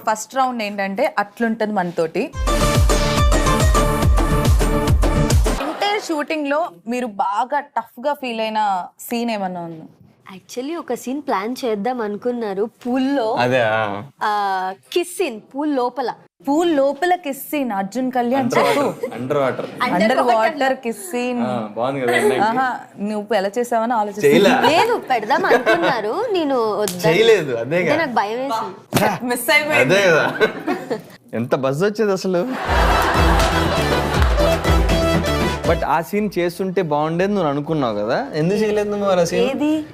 First round ఏంటంటే అట్లుంటది మనతోటి. ఎంటైర్ షూటింగ్ లో మీరు బాగా టఫ్ గా ఫీల్ అయిన సీన్ ఏమన్నా ఉందా? యాక్చువల్లీ ఒక సీన్ ప్లాన్ చేద్దాం అనుకున్నారు పూల్లో. అదే కిస్ సీన్ పూల్ లోపల కిస్ సీన్. అర్జున్ కళ్యాణ్ చెప్పు. అండర్ వాటర్ కిస్ సీన్ బాగుంది కదా. నువ్వు ఎలా చేసావని ఆలోచించి లేదు పెడదాం అనుకున్నారు, నేను చేయలేదు. అదే నాకు భయం వేసింది, మిస్ అయిపోయింది. అదే కదా, ఎంత బజ్ వచ్చేది అసలు. బట్ ఆ సీన్ చేస్తుంటే బాగుండేది నువ్వు అనుకున్నావు కదా, ఎందుకు చేయలేదు నువ్వు ఆ సీన్?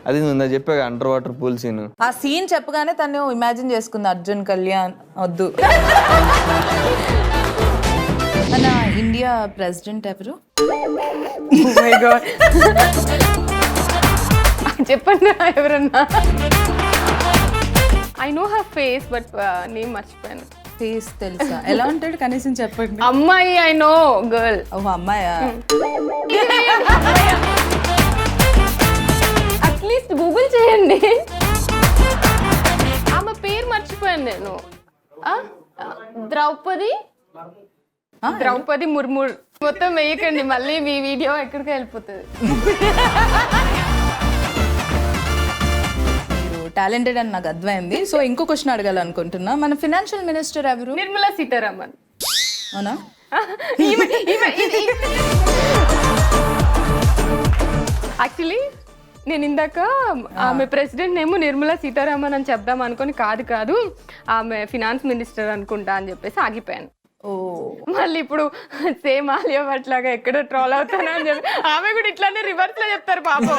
అది నువ్వు చెప్పా అండర్ వాటర్ పూల్ సీన్. ఆ సీన్ చెప్పగానే తను ఇమాజిన్ చేసుకుంది అర్జున్ కళ్యాణ్. వద్దు. మన ఇండియా ప్రెసిడెంట్ ఎవరు? చెప్పండి ఎవరన్నా. I know her face but name మర్చిపోయాను. ఫేస్ తెలుసా? ఎలా ఉంటాడు కనీసం చెప్పండి. అమ్మాయి ఐ నో గర్ల్. ఓహ్ అమ్మాయా? అట్లీస్ట్ గూగుల్ చేయండి. ఆమె పేరు మర్చిపోయాను నేను. ద్రౌపది ముర్ముర్. మొత్తం వేయకండి మళ్ళీ, మీ వీడియో ఎక్కడికి వెళ్ళిపోతుంది. టాలెంటెడ్ అని నాకు అర్థమైంది. సో ఇంకో క్వశ్చన్ అడగాలనుకుంటున్నా. మన ఫైనాన్షియల్ మినిస్టర్ ఎవరు? నిర్మలా సీతారామన్. అవునా? యాక్చువల్లీ నేను ఇందాక ఆమె ప్రెసిడెంట్ ఏమో నిర్మలా సీతారామన్ అని చెప్దాం అనుకొని కాదు ఆమె ఫినాన్స్ మినిస్టర్ అనుకుంటా అని చెప్పేసి ఆగిపోయాను. మళ్ళీ ఇప్పుడు సేమ్ ఆలియా భట్ లాగా ఎక్కడో ట్రోల్ అవుతాను అని చెప్పి ఆమె కూడా ఇట్లానే రివర్స్ లో చెప్తారు పాపం.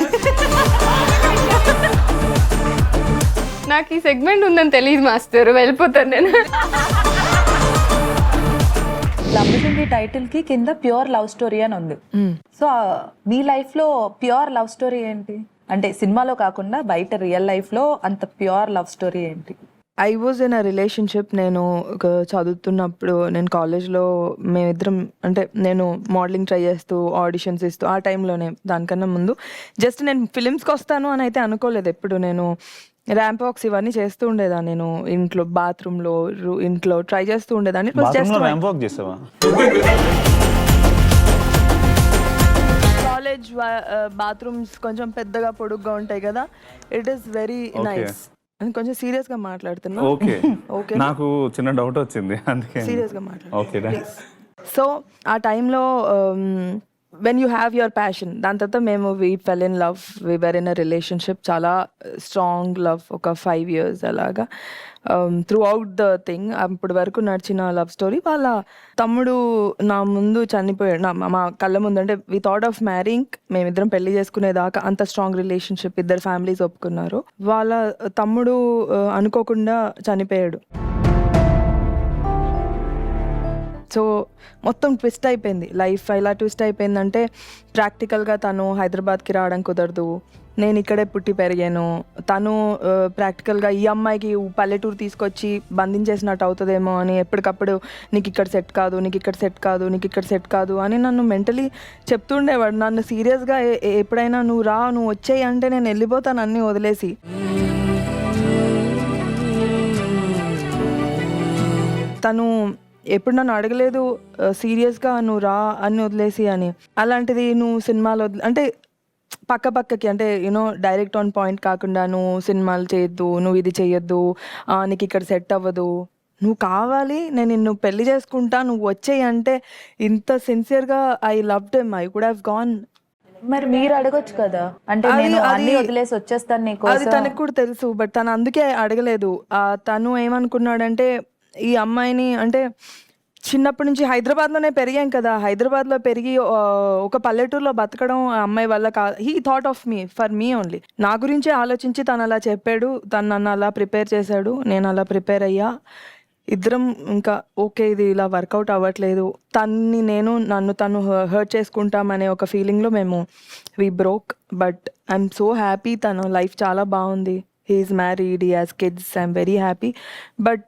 నాకు ఈ సెగ్మెంట్ ఉందని తెలియదు మాస్టర్, వెళ్ళిపోతాను నేను. లంబసింగి టైటిల్ కి కింద ప్యూర్ లవ్ స్టోరీ అని ఉంది. సో మీ లైఫ్ లో ప్యూర్ లవ్ స్టోరీ ఏంటి? అంటే సినిమాలో కాకుండా బయట రియల్ లైఫ్ లో అంత ప్యూర్ లవ్ స్టోరీ ఏంటి? I was in a relationship. నేను చదువుతున్నప్పుడు, నేను కాలేజ్లో మేమిద్దరం, అంటే నేను మోడలింగ్ ట్రై చేస్తూ ఆడిషన్స్ ఇస్తూ ఆ టైంలోనే, దానికన్నా ముందు జస్ట్ నేను ఫిలిమ్స్కి వస్తాను అని అయితే అనుకోలేదు ఎప్పుడు. నేను ర్యాంప్ వాక్స్ ఇవన్నీ చేస్తూ ఉండేదాన్ని. నేను ఇంట్లో బాత్రూంలో ఇంట్లో ట్రై చేస్తూ ఉండేదాన్ని. కాలేజ్ బాత్రూమ్స్ కొంచెం పెద్దగా పొడుగ్గా ఉంటాయి కదా, ఇట్ ఈస్ వెరీ నైస్. అని కొంచెం సీరియస్ గా మాట్లాడుతున్నా. ఓకే, నాకు చిన్న డౌట్ వచ్చింది అందుకే సీరియస్ గా మాట్లాడు. సో ఆ టైంలో when you have your passion, దాని తర్వాత మేము we fell in love, we were in a relationship, చాలా స్ట్రాంగ్ లవ్, ఒక 5 years అలాగా. త్రూ అవుట్ ద థింగ్ అప్పటి వరకు నడిచిన లవ్ స్టోరీ. వాళ్ళ తమ్ముడు నా ముందు చనిపోయాడు, మా కళ్ళ ముందు. అంటే వి థాట్ ఆఫ్ మ్యారింగ్, మేమిద్దరం పెళ్లి చేసుకునేదాకా అంత స్ట్రాంగ్ రిలేషన్షిప్, ఇద్దరు ఫ్యామిలీస్ ఒప్పుకున్నారు. వాళ్ళ తమ్ముడు అనుకోకుండా చనిపోయాడు. సో మొత్తం ట్విస్ట్ అయిపోయింది లైఫ్. ఎలా ట్విస్ట్ అయిపోయిందంటే, ప్రాక్టికల్గా తను హైదరాబాద్కి రావడం కుదరదు, నేను ఇక్కడే పుట్టి పెరిగాను. తను ప్రాక్టికల్గా ఈ అమ్మాయికి పల్లెటూరు తీసుకొచ్చి బంధించేసినట్టు అవుతుందేమో అని ఎప్పటికప్పుడు నీకు ఇక్కడ సెట్ కాదు, నీకు ఇక్కడ సెట్ కాదు, నీకు ఇక్కడ సెట్ కాదు అని నన్ను మెంటలీ చెప్తుండేవాడు. నన్ను సీరియస్గా ఎప్పుడైనా నువ్వు రా, నువ్వు వచ్చేయి అంటే నేను వెళ్ళిపోతాను అన్నీ వదిలేసి. తను ఎప్పుడు నన్ను అడగలేదు సీరియస్గా నువ్వు రా అన్ని వదిలేసి అని. అలాంటిది నువ్వు సినిమాలో అంటే పక్కకి, అంటే యూనో డైరెక్ట్ ఆన్ పాయింట్ కాకుండా, నువ్వు సినిమాలు చేయొద్దు, నువ్వు ఇది చేయొద్దు, నీకు ఇక్కడ సెట్ అవ్వదు, నువ్వు కావాలి, నేను నిన్ను పెళ్లి చేసుకుంటా, నువ్వు వచ్చేయి అంటే ఇంత సిన్సియర్గా I loved him. I could have gone. మరి మీరు అడగొచ్చు కదా, అంటే నేను అన్ని వదిలేసి వచ్చేస్తాను నీకు. అది తనకు కూడా తెలుసు, బట్ తను అందుకే అడగలేదు. తను ఏమనుకున్నాడంటే, ఈ అమ్మాయిని, అంటే చిన్నప్పటి నుంచి హైదరాబాద్లోనే పెరిగాం కదా, హైదరాబాద్లో పెరిగి ఒక పల్లెటూరులో బతకడం ఆ అమ్మాయి వల్ల కాదు. He thought of me, for me only. నా గురించే ఆలోచించి తను అలా చెప్పాడు. తను నన్ను అలా ప్రిపేర్ చేశాడు, నేను అలా ప్రిపేర్ అయ్యా. ఇద్దరం ఇంకా ఓకే, ఇది ఇలా వర్కౌట్ అవ్వట్లేదు, నన్ను తను హర్ట్ చేసుకుంటామనే ఒక ఫీలింగ్లో మేము we broke. But I'm so happy, తన లైఫ్ చాలా బాగుంది. He is married, he has kids, I'm very happy. But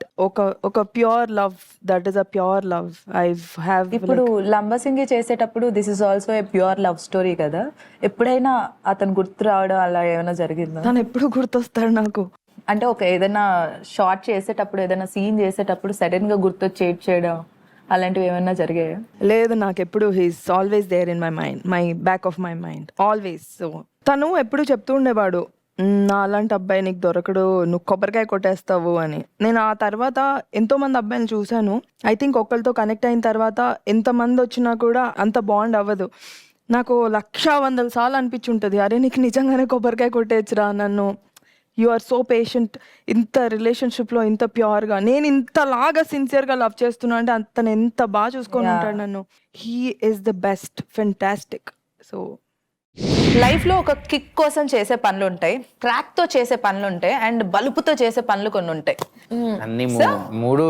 oka pure love, that is a pure love I have. ఇప్పుడు లంబసింగి చేసేటప్పుడు this is also a pure love story కదా, ఎప్పుడైనా అతను గుర్తు రావడం అలా ఏమైనా జరిగిందా? తను ఎప్పుడు గుర్తొస్తాడు నాకు. అంటే ఒక ఏదైనా షార్ట్ చేసేటప్పుడు ఏదైనా సీన్ చేసేటప్పుడు సడన్ గా గుర్తొచ్చి ఏడ్ చేయడం అలాంటివి ఏమైనా జరిగాయా? లేదు, నాకు ఎప్పుడు he's always there in my mind, my back of my mind always. So తను ఎప్పుడు చెప్తూ ఉండేవాడు, నా అలాంటి అబ్బాయి నీకు దొరకడు, నువ్వు కొబ్బరికాయ కొట్టేస్తావు అని. నేను ఆ తర్వాత ఎంతో మంది అబ్బాయిని చూశాను. ఐ థింక్ ఒకరితో కనెక్ట్ అయిన తర్వాత ఎంతమంది వచ్చినా కూడా అంత బాండ్ అవ్వదు. నాకు 100,000 సార్లు అనిపించుంటుంది, అరే నీకు నిజంగానే కొబ్బరికాయ కొట్టేయచ్చురా నన్ను, యు ఆర్ సో పేషెంట్, ఇంత రిలేషన్షిప్లో ఇంత ప్యూర్గా, నేను ఇంతలాగా సిన్సియర్గా లవ్ చేస్తున్నా అంటే అతను ఎంత బాగా చూసుకొని ఉంటాడు నన్ను. He is the best, fantastic. So life లో ఒక కిక్ కోసం చేసే పనులు ఉంటాయి, ట్రాక్ తో చేసే పనులు ఉంటాయి, అండ్ బలుపుతో చేసే పనులు కొన్ని ఉంటాయి. అన్ని మూడు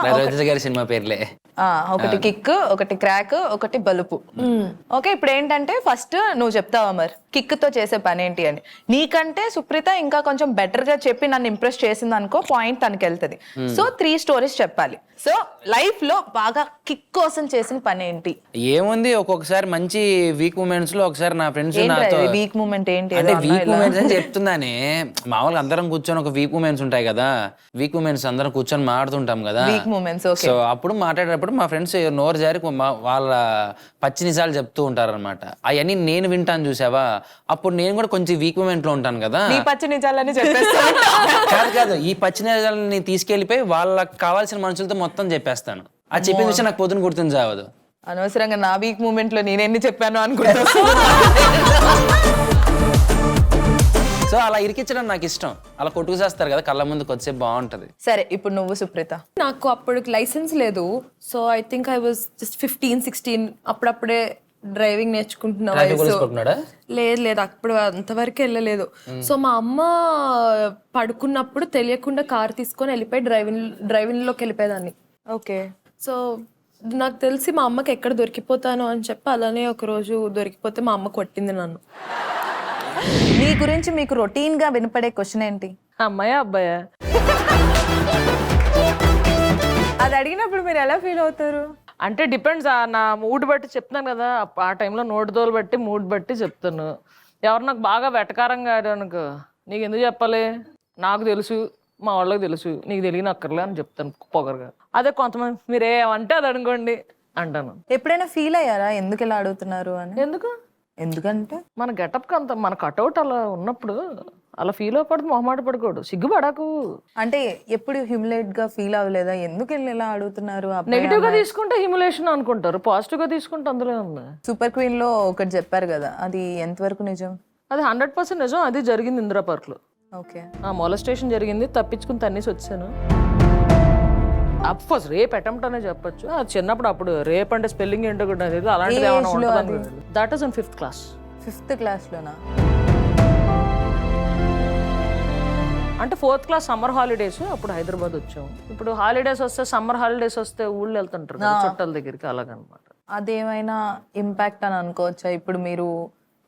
రవితేజ గారి సినిమా పేర్లే. ఒకటి కిక్, ఒకటి క్రాక్, ఒకటి బలుపు. ఓకే, ఇప్పుడు ఏంటంటే ఫస్ట్ నువ్వు చెప్తావా మరి కిక్ తో చేసే పని ఏంటి అని? నీకంటే సుప్రీత ఇంకా కొంచెం బెటర్ గా చెప్పి నన్ను ఇంప్రెస్ చేసింది అనుకో, పాయింట్ తనకి వెళ్తుంది. సో 3 స్టోరీస్ చెప్పాలి. సో లైఫ్ లో బాగా కిక్ కోసం చేసిన పని ఏంటి? ఏముంది, ఒక్కొక్కసారి మంచి వీక్ మూమెంట్స్ లో ఒకసారి నా ఫ్రెండ్స్ నాతో వీక్ మూమెంట్ ఏంటి? అంటే వీక్ మూమెంట్స్ అని చెప్తున్నానే, మామూలుగా అందరం కూర్చొని ఒక వీక్ మూమెంట్స్ ఉంటాయి కదా, వీక్ మూమెంట్స్ అందరం కూర్చొని మాట్లాడుతుంటాం కదా. Week moments. సో అప్పుడు మాట్లాడేటప్పుడు మా ఫ్రెండ్స్ నోరు జారి వాళ్ళ పచ్చి నిజాలు చెప్తూ ఉంటారు అనమాట. అవన్నీ నేను వింటాను చూసావా, అప్పుడు నేను కూడా కొంచెం వీక్ మూమెంట్ లో ఉంటాను కదా. నీ పచ్చి నిజాలని చెప్పేస్తా. కాదు, ఈ పచ్చి నిజాలని తీసుకెళ్లిపోయి వాళ్ళకి కావాల్సిన మనుషులతో మొత్తం చెప్పేస్తాను. అది చెప్పిన విషయం నాకు పొద్దున గుర్తుంది చావదు. అనవసరంగా నా వీక్ మూమెంట్ లో నేనెన్ని చెప్పాను అనుకుంటా. సో అలా ఇరికించడం నాకు ఇష్టం. అలా కొట్టుకు చేస్తారు కదా కళ్ళ ముందు, కొద్దిసేపు బాగుంటది. సరే, ఇప్పుడు నువ్వు సుప్రీత. నాకు అప్పుడు లైసెన్స్ లేదు. So I think I was just 15-16. అప్పుడప్పుడే డ్రైవింగ్ నేర్చుకుంటున్నా వయసు. లేదు అప్పుడు అంతవరకు వెళ్ళలేదు. సో మా అమ్మ పడుకున్నప్పుడు తెలియకుండా కార్ తీసుకొని వెళ్ళిపోయి డ్రైవింగ్ లోకి వెళ్ళిపోయేదాన్ని. ఓకే. సో నాకు తెలిసి మా అమ్మకి ఎక్కడ దొరికిపోతాను అని చెప్పి అలానే ఒక రోజు దొరికిపోతే మా అమ్మ కొట్టింది నన్ను. మీ గురించి మీకు రొటీన్ గా వినపడే క్వశ్చన్ ఏంటి? అమ్మాయా అబ్బాయా? అది అడిగినప్పుడు మీరు ఎలా ఫీల్ అవుతారు? అంటే డిపెండ్స్, నా మూడ్ బట్టి చెప్తున్నాను కదా, ఆ టైంలో నోటిదోలు బట్టి మూడ్ బట్టి చెప్తాను. ఎవరు నాకు బాగా వెటకారంగా ఆడానుకో, నీకు ఎందుకు చెప్పాలి, నాకు తెలుసు, మా వాళ్ళకి తెలుసు, నీకు తెలియని అక్కర్లే అని చెప్తాను పొగరుగా. అదే కొంతమంది మీరు ఏమంటే అది అనుకోండి అంటాను. ఎప్పుడైనా ఫీల్ అయ్యారా ఎందుకు ఇలా అడుగుతున్నారు అని? ఎందుకంటే మన గెటప్కి అంత, మన కట్అవుట్ అలా ఉన్నప్పుడు అలా ఫీల్ అవ్వకూడదు, మొహమాట పడకూడదు, సిగ్గుపడకు. అంటే ఎప్పుడు హ్యూమిలేట్ గా ఫీల్ అవ్వలేదా? ఎందుకు ఇలా అడుగుతున్నారు? నెగిటివ్ గా తీసుకుంటే హ్యూమిలేషన్ అనుకుంటారు, పాజిటివ్ గా తీసుకుంటే అందులో ఉంది. సూపర్ క్వీన్ లో ఒకటి చెప్పారు కదా, అది ఎంతవరకు నిజం? అది 100% నిజం. అది జరిగింది ఇందిరా పార్క్ లో. ఓకే. మొలస్టేషన్ జరిగింది, తప్పించుకుని తన్నేసి వచ్చాను. అఫ్కోర్స్ రేప్ అటెంప్ట్ అనే చెప్పొచ్చు. అది చిన్నప్పుడు, అప్పుడు రేప్ అంటే స్పెల్లింగ్ ఏంటో కూడా తెలియదు. అలాంటిది ఏమైనా ఉంటుంది. That is in 5th class. 5th class లోనా? అంటే 4th క్లాస్ సమ్మర్ హాలిడేస్, అప్పుడు హైదరాబాద్ వచ్చాము. ఇప్పుడు హాలిడేస్ వస్తే, సమ్మర్ హాలిడేస్ వస్తే ఊళ్ళో వెళ్తుంటారు కదా చుట్టాల దగ్గరికి, అలాగనమాట. అదేమైనా ఇంపాక్ట్ అని అనుకోవచ్చా ఇప్పుడు మీరు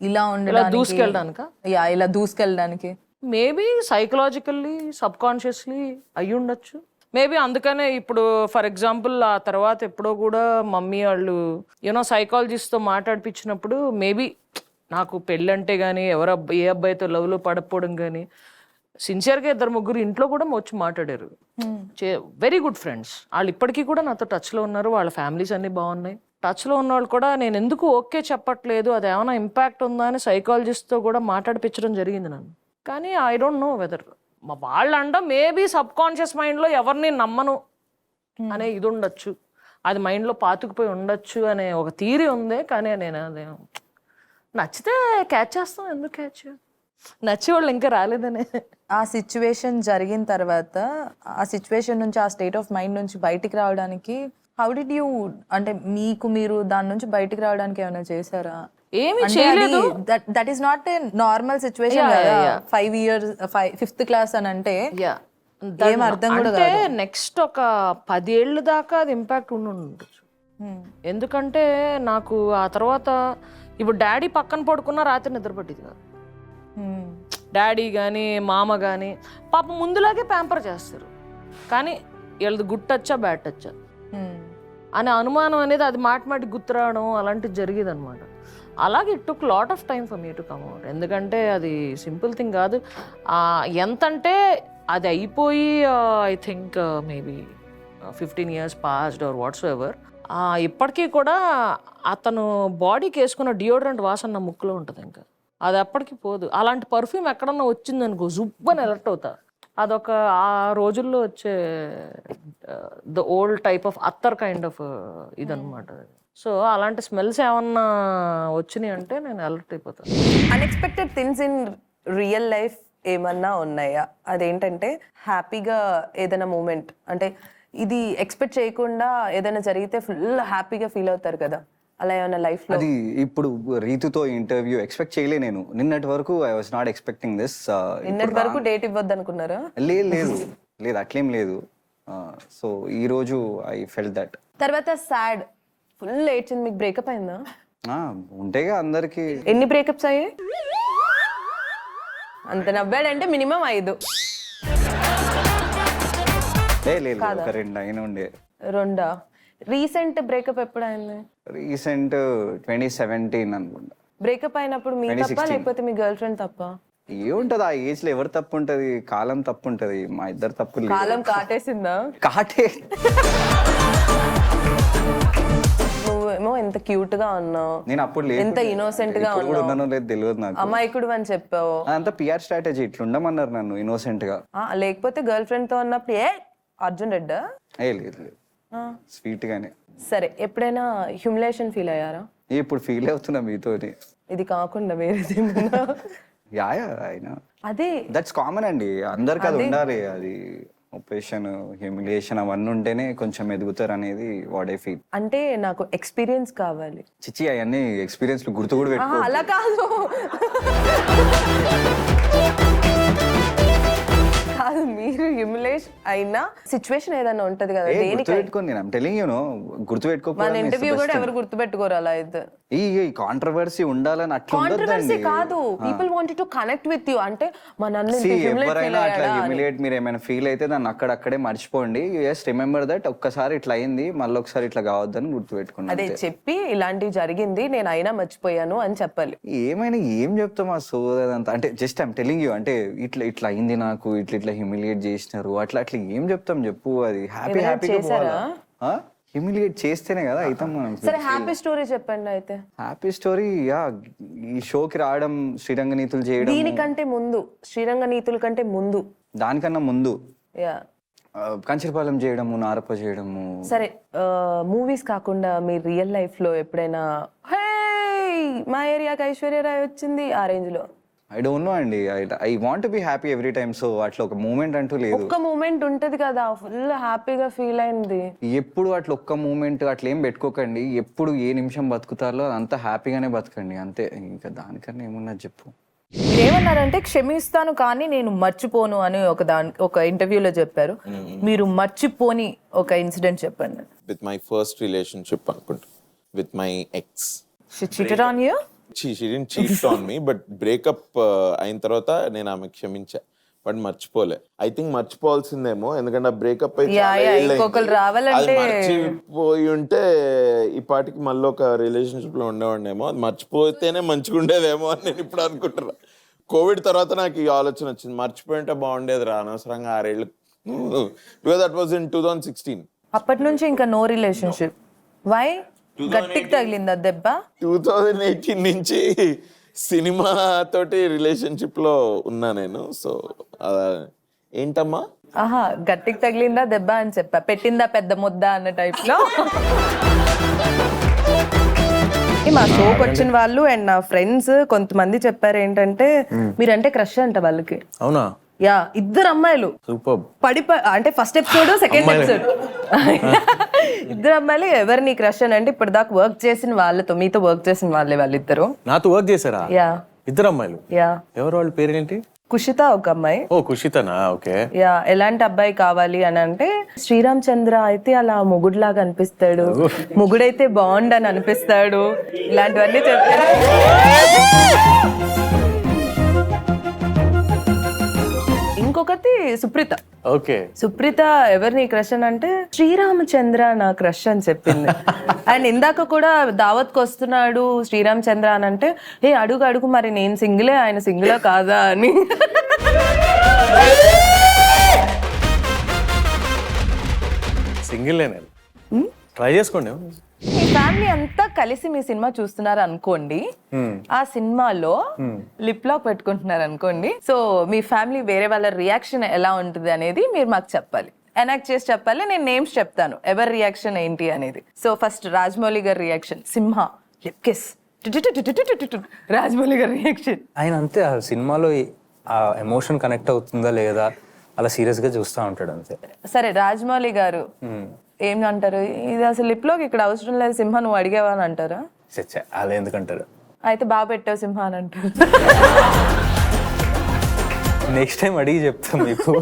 ఇలా ఉండడానికి? దూసుకెళ్ళడానికా? ఇలా దూసుకెళ్ళడానికి మేబీ సైకలాజికల్లీ, సబ్ కాన్షియస్లీ అయ్యి ఉండొచ్చు. మేబీ అందుకనే ఇప్పుడు ఫర్ ఎగ్జాంపుల్ ఆ తర్వాత ఎప్పుడో కూడా మమ్మీ వాళ్ళు సైకాలజిస్ట్తో మాట్లాడిపించినప్పుడు మేబీ నాకు పెళ్ళంటే కానీ ఏ అబ్బాయితో లవ్లో పడకపోవడం కానీ, సిన్సియర్గా 2-3 ఇంట్లో కూడా వచ్చి మాట్లాడారు. వెరీ గుడ్ ఫ్రెండ్స్ వాళ్ళు, ఇప్పటికీ కూడా నాతో టచ్లో ఉన్నారు. వాళ్ళ ఫ్యామిలీస్ అన్నీ బాగున్నాయి. టచ్లో ఉన్న వాళ్ళు కూడా నేను ఎందుకు ఓకే చెప్పట్లేదు, అది ఏమైనా ఇంపాక్ట్ ఉందా అని సైకాలజిస్ట్తో కూడా మాట్లాడిపించడం జరిగింది నన్ను. కానీ ఐ డోంట్ నో వెదర్ వాళ్ళు అంటాం మేబీ సబ్ కాన్షియస్ మైండ్లో ఎవరిని నమ్మను అనే ఇది ఉండొచ్చు, అది మైండ్లో పాతుకుపోయి ఉండొచ్చు అనే ఒక థియరీ ఉంది. కానీ నేను అదే నచ్చితే క్యాచ్ చేస్తాం, ఎందుకు క్యాచ్, నచ్చి వాళ్ళు ఇంకా రాలేదనే. ఆ సిచ్యువేషన్ జరిగిన తర్వాత, ఆ సిచ్యువేషన్ నుంచి, ఆ స్టేట్ ఆఫ్ మైండ్ నుంచి బయటికి రావడానికి హౌ డిడ్ యూ, అంటే మీకు మీరు దాని నుంచి బయటికి రావడానికి ఏమైనా చేశారా? ఏమి చేయలేదు. That is not a normal situation. 5 years 5th class అని అంటే ఏం అర్థం కూడా అంటే నెక్స్ట్ ఒక 10 ఏళ్ళ దాకా అది ఇంపాక్ట్ ఉండొచ్చు. ఎందుకంటే నాకు ఆ తర్వాత ఇప్పుడు డాడీ పక్కన పడుకున్న రాత్రి నిద్ర పట్టింది కాదు. డాడీ కానీ మామ కానీ పాపం ముందులాగే ప్యాంపర్ చేస్తారు, కానీ వీళ్ళది గుడ్ టచ్చా బ్యాడ్ టచ్చా. అనే అనుమానం అనేది అది మాటి గుర్తు రావడం అలాంటిది జరిగేది అనమాట. అలాగే it took lot of time for me to come out. ఎందుకంటే అది సింపుల్ థింగ్ కాదు. ఎంతంటే అది అయిపోయి I think maybe 15 years passed or whatsoever, ఇప్పటికీ కూడా అతను బాడీకి వేసుకున్న డియోడ్రెంట్ వాసన నా ముక్కులో ఉంటుంది. ఇంకా అది ఎప్పటికీ పోదు. అలాంటి పర్ఫ్యూమ్ ఎక్కడన్నా వచ్చిందనుకో జుబ్బని అలర్ట్ అవుతా. అదొక ఆ రోజుల్లో వచ్చే ద ఓల్డ్ టైప్ ఆఫ్ అత్తర్ కైండ్ ఆఫ్ ఇదనమాట. సో అలాంటి స్మెల్స్ ఏమన్నా వచ్చినాయి అంటే నేను అలర్ట్ అయిపోతాను. Unexpected things in real life ఏమన్నా ఉన్నాయా? అదేంటంటే హ్యాపీగా ఏదైనా మూమెంట్, అంటే ఇది ఎక్స్పెక్ట్ చేయకుండా ఏదైనా జరిగితే ఫుల్ హ్యాపీగా ఫీల్ అవుతారు కదా, అలా ఏమైనా లైఫ్ లో? అది ఇప్పుడు రీతుతో ఇంటర్వ్యూ ఎక్స్పెక్ట్ చేయలే నేను. నిన్నటి వరకు I was not expecting this. నిన్నటి వరకు డేట్ ఇవ్వద్దు అనుకున్నారా? లేదు అట్లేం లేదు. సో ఈ రోజు ఐ ఫెల్ట్ దట్. తర్వాత సాడ్, ఫుల్ ఏడ్చింది. మీకు బ్రేకప్ అయిందా? ఉంటేగా అందరికి. ఎన్ని బ్రేకప్స్ అయ్యాయి? అంత నవ్వాడంటే మినిమం 5. లేదు ఒక 2 అయిన ఉండే. 2? Recent breakup ఎప్పుడైంది? రీసెంట్ 2017 అనుకుంటా. బ్రేకప్ అయినప్పుడు మీ తప్ప లేకపోతే మీ గర్ల్ ఫ్రెండ్ తప్ప? ఏముంటది ఆ ఏజ్ లో, ఎవరు తప్పు ఉంటది? కాలం తప్పు ఉంటది. మా ఇద్దరు తప్పు లేదు. కాలం కాటేసిందా? కాటే. నువ్వేమో ఎంత క్యూట్ గా ఉన్నావు, నేను అప్పుడు లేదు, ఎంత ఇన్నోసెంట్ గా ఉన్నానో లేదు తెలియదు నాకు. అమాయకుడు అని చెప్పావు. అంత పిఆర్ స్ట్రాటజీ. ఇట్లా ఉండమన్నారు నన్ను ఇన్నోసెంట్ గా. లేకపోతే గర్ల్ ఫ్రెండ్ తో ఉన్నప్పుడు అర్జున్ రెడ్డా? లేదు స్వీట్ గానే. సరే, ఎప్పుడైనా హ్యూమిలేషన్ ఫీల్ అయ్యారా? ఇప్పుడు ఫీల్ అవుతున్నా మీతోని. ఇది కాకుండా వేరేది? యా అయినా అదే దట్స్ కామన్ అండి, అందరికి అది ఉండాలి. అది ఒపరేషన్, హ్యూమిలియేషన్ అవన్నీ ఉంటేనే కొంచెం ఎదుగుతారు అనేది వాట్ ఐ ఫీల్. అంటే నాకు ఎక్స్పీరియన్స్ కావాలి. చిచ్చి అవన్నీ ఎక్స్పీరియన్స్ గుర్తు కూడా పెట్టుకో. అలా కాదు కాదు, మీరు హ్యూమిలేషన్ అయినా సిచ్యువేషన్ ఏదైనా ఉంటది కదా, దేనికి పెట్టుకోండి. నేను ఐమ్ టెల్లింగ్ యు నో, గుర్తు పెట్టుకోకపోవడం. మన ఇంటర్వ్యూ కూడా ఎవరు గుర్తు పెట్టుకోరు అలా అయితే. ఈ కాంట్రవర్సీ ఉండాలని అట్లా కాంట్రవర్సీ కాదు, people wanted to connect with you. అంటే ఎవరైనా అట్లా హ్యూమిలేట్ మీరు ఏమైనా ఫీల్ అయితే దాన్ని అక్కడక్కడే మర్చిపోండి. జస్ట్ రిమెంబర్ దట్ ఒక్కసారి ఇట్లా అయింది, మళ్ళీ ఒకసారి ఇట్లా కావద్దని గుర్తు పెట్టుకోండి. అదే చెప్పి ఇలాంటివి జరిగింది, నేను అయినా మర్చిపోయాను అని చెప్పాలి. ఏమైనా ఏం చెప్తాం ఆ సోదంతా? అంటే జస్ట్ ఐమ్ టెల్లింగ్ యూ, అంటే ఇట్లా అయింది నాకు, ఇట్లా హ్యూమిలియేట్ చేసినారు, అట్లా ఏం చెప్తాం చెప్పు. అది హ్యాపీగా హ్యూమిలియేట్ చేస్తేనే కదా అవుతాం మనం. సరే, హ్యాపీ స్టోరీ చెప్పండి అయితే. హ్యాపీ స్టోరీ, ఈ షోకి రావడం, శ్రీరంగ నీతులు చేయడం. దీనికంటే ముందు, శ్రీరంగ నీతుల కంటే ముందు, దానికన్నా ముందు కంచరపాలెం చేయడము, నారప చేయడము. సరే, మూవీస్ కాకుండా మీ రియల్ లైఫ్ లో ఎప్పుడైనా హే మా ఏరియాకి ఐశ్వర్య రాయ్ వచ్చింది ఆ రేంజ్ లో? ఐ డోంట్ నో అండి. I want be happy every time. So అట్లా ఒక మూమెంట్ అంటూ లేదు. ఒక్క మూమెంట్ ఉంటది కదా ఫుల్ హ్యాపీగా ఫీల్ అయింది? ఎప్పుడు అట్లా ఒక్క మూమెంట్ అట్లా ఏం పెట్టుకోకండి. ఎప్పుడు ఏ నిమిషం బతుకుతారో అంత హ్యాపీగానే బతకండి అంతే. ఇంకా దానికన్నా ఏమున్నా చెప్పు. ఏమన్నారంటే క్షమిస్తాను కానీ నేను మర్చిపోను అని ఒక ఇంటర్వ్యూలో చెప్పారు. మీరు మర్చిపోని ఒక ఇన్సిడెంట్ చెప్పండి. విత్ మై ఫస్ట్ రిలేషన్షిప్ అనుకుంటా, with my ex. She cheated on you? She didn't cheat on me, but breakup అయిన తర్వాత నేను ఆమె క్షమించా, బట్ మర్చిపోలే. ఐ థింక్ మర్చిపోవాల్సిందేమో, ఎందుకంటే బ్రేకప్ అయితే మర్చిపోయి ఉంటే ఈ పాటికి మళ్ళీ ఒక రిలేషన్షిప్ లో ఉండేవాడినేమో. అది మర్చిపోతేనే మంచిగా ఉండేదేమో అని నేను ఇప్పుడు అనుకుంటున్నా. కోవిడ్ తర్వాత నాకు ఈ ఆలోచన వచ్చింది, మర్చిపోయి ఉంటే బాగుండేది రా అనవసరంగా 6 ఏళ్ళు. Because that was in 2016. అప్పటి నుంచి ఇంకా నో రిలేషన్షిప్. వై? గట్టికి తగిలిందా దెబ్బ? 2018 నుంచి సినిమా తోటి రిలేషన్షిప్ లో ఉన్నా నేను. సో ఏంటమ్మా? గట్టికి తగిలిందా దెబ్బ అని చెప్పా, పెట్టిందా పెద్ద ముద్ద అన్న టైప్ లో. మా షోకి వచ్చిన వాళ్ళు అండ్ నా ఫ్రెండ్స్ కొంతమంది చెప్పారు ఏంటంటే మీరంటే క్రష్ అంట వాళ్ళకి. అవునా? యా, 2 అమ్మాయిలు అంటే ఫస్ట్ ఎపిసోడ్ సెకండ్ ఎపిసోడ్ 2 అమ్మాయిలు ఎవరు నీ క్రష్ అని అంటే ఇప్పటిదాకా వర్క్ చేసిన వాళ్ళతో, మీతో వర్క్ చేసిన వాళ్ళిద్దరు. నాతో వర్క్ చేశారా? యా, 2 అమ్మాయిలు. యా. ఎవరు వాళ్ళ పేరేంటి? కుషిత ఒక అమ్మాయి. ఓ కుషితనా? ఓకే. యా, ఎలాంటి అబ్బాయి కావాలి అని అంటే శ్రీరామ్ చంద్ర అయితే అలా మొగుడులాగా అనిపిస్తాడు, మొగుడైతే బాగుండని అనిపిస్తాడు, ఇలాంటివన్నీ చెప్పారు. ఇంకొకటి సుప్రీత. ఓకే. సుప్రీత ఎవరిని క్రష్ అని అంటే శ్రీరామచంద్ర నా క్రష్ అని చెప్పింది. అండ్ ఇందాక కూడా దావత్కి వస్తున్నాడు శ్రీరామచంద్ర అని అంటే ఏ అడుగు అడుగు మరి నేను సింగిలే ఆయన సింగిలా కాదా అని. సింగిల్ ట్రై చేసుకోండి. మీ ఫ్యామిలీ అంతా కలిసి మీ సినిమా చూస్తున్నారు అనుకోండి, ఆ సినిమాలో లిప్ లాక్ పెట్టుకుంటున్నారు అనుకోండి, సో మీ ఫ్యామిలీ వేరే వాళ్ళ రియాక్షన్ ఎలా ఉంటుంది అనేది మీరు మాకు చెప్పాలి, ఎనాక్ట్ చేసి చెప్పాలి. నేను నేమ్స్ చెప్తాను ఎవరి రియాక్షన్ ఏంటి అనేది. సో ఫస్ట్ రాజమౌళి గారి రియాక్షన్ సింహ లిప్ కిస్, రాజమౌళి గారి రియాక్షన్. ఆయన అంతే ఆ సినిమాలో ఆ ఎమోషన్ కనెక్ట్ అవుతుందా లేదా అలా సీరియస్ గా చూస్తూ ఉంటాడు అంతే. సరే రాజమౌళి గారు ఏం అంటారు, ఇది అసలు లిప్ లాక్ ఇక్కడ అవసరం లేదు సింహ నువ్వు అడిగావా అని అంటారా? అలా ఎందుకంటారు? అయితే బాగా పెట్టావు సింహ అని అంటారు. నెక్స్ట్ టైం అడిగి చెప్తాం మీకు.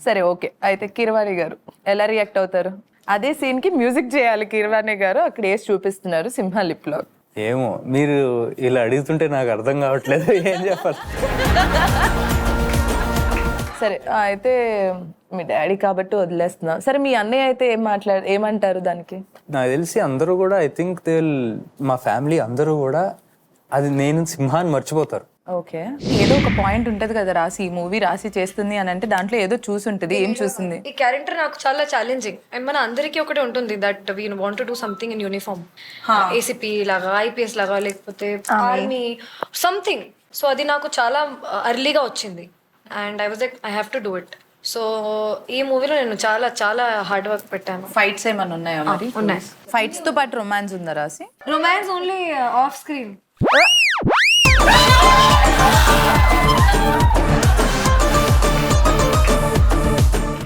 సరే ఓకే, అయితే కీరవాణి గారు ఎలా రియాక్ట్ అవుతారు? అదే సీన్ కి మ్యూజిక్ చేయాలి కీరవాణి గారు, అక్కడ వేసి చూపిస్తున్నారు సింహ లిప్ లాక్. ఏమో మీరు ఇలా అడుగుతుంటే నాకు అర్థం కావట్లేదు ఏం చెప్పాలి. సరే అయితే మీ డాడీ కాబట్టి వదిలేస్తున్నా. సరే మీ అన్నయ్య అయితే ఏమంటారు దానికి? నాకు తెలిసి అందరూ కూడా ఐ థింక్ దే మా ఫ్యామిలీ అందరూ కూడా అది నేను సింహాన్ని మర్చిపోతారు. ఓకే, ఏదో ఒక పాయింట్ ఉంటది కదా రాసి, ఈ మూవీ రాసి చేస్తుంది అని అంటే దాంట్లో ఏదో చూసి ఉంటుంది. ఏం చూస్తుంది? ఈ క్యారెక్టర్ నాకు చాలా ఛాలెంజింగ్ అండ్ మన అందరికీ ఒకటే ఉంటుంది that we want to do something in uniform, ACP లాగా, ఐపీఎస్ లాగా, లేకపోతే ఆర్మీ సంథింగ్. సో అది నాకు చాలా అర్లీగా వచ్చింది and I was like I have to do it. So ఈ మూవీలో నేను చాలా చాలా హార్డ్ వర్క్ పెట్టాను. ఫైట్స్ ఏమన్నా ఉన్నాయా మరి? ఉన్నాయి. ఫైట్స్ తో పాటు రొమాన్స్ ఉందా రాసి? Romance only off screen.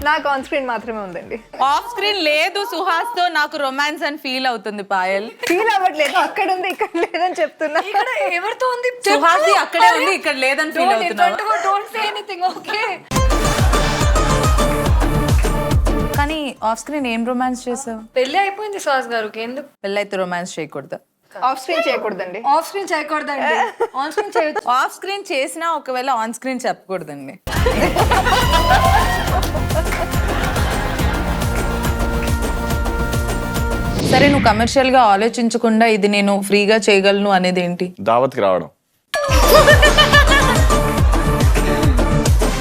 నాకు ఆన్ స్క్రీన్ మాత్రమే ఉందండి. ఆఫ్ స్క్రీన్ లేదు సుహాస్ తో నాకు రొమాన్స్ అని ఫీల్ అవుతుంది పాయల్. ఫీల్ అవ్వట్లేదు, అక్కడ ఉంది ఇక్కడ లేదని చెప్తున్నా. ఇక్కడ ఎవరితో ఉంది? సుహాస్ అక్కడే ఉంది ఇక్కడ లేదని ఫీల్ అవుతున్నావు. Don't say anything. ఓకే, కానీ ఆఫ్ స్క్రీన్ ఏం రొమాన్స్ చేసావు? పెళ్లి అయిపోయింది సుహాస్ గారికి, ఎందుకు పెళ్ళైతే రొమాన్స్ చేయకూడదు? ఆఫ్ స్క్రీన్ చేయకూడదండి. ఆఫ్ స్క్రీన్ చేయకూడదండి, ఆన్ స్క్రీన్ చేయొచ్చు. ఆఫ్ స్క్రీన్ చేసినా ఒకవేళ ఆన్ స్క్రీన్ చెప్పకూడదండి. సరే, నువ్వు కమర్షియల్ గా ఆలోచించకుండా ఇది నేను ఫ్రీగా చేయగలను అనేది ఏంటి? దావత్కి రావడం.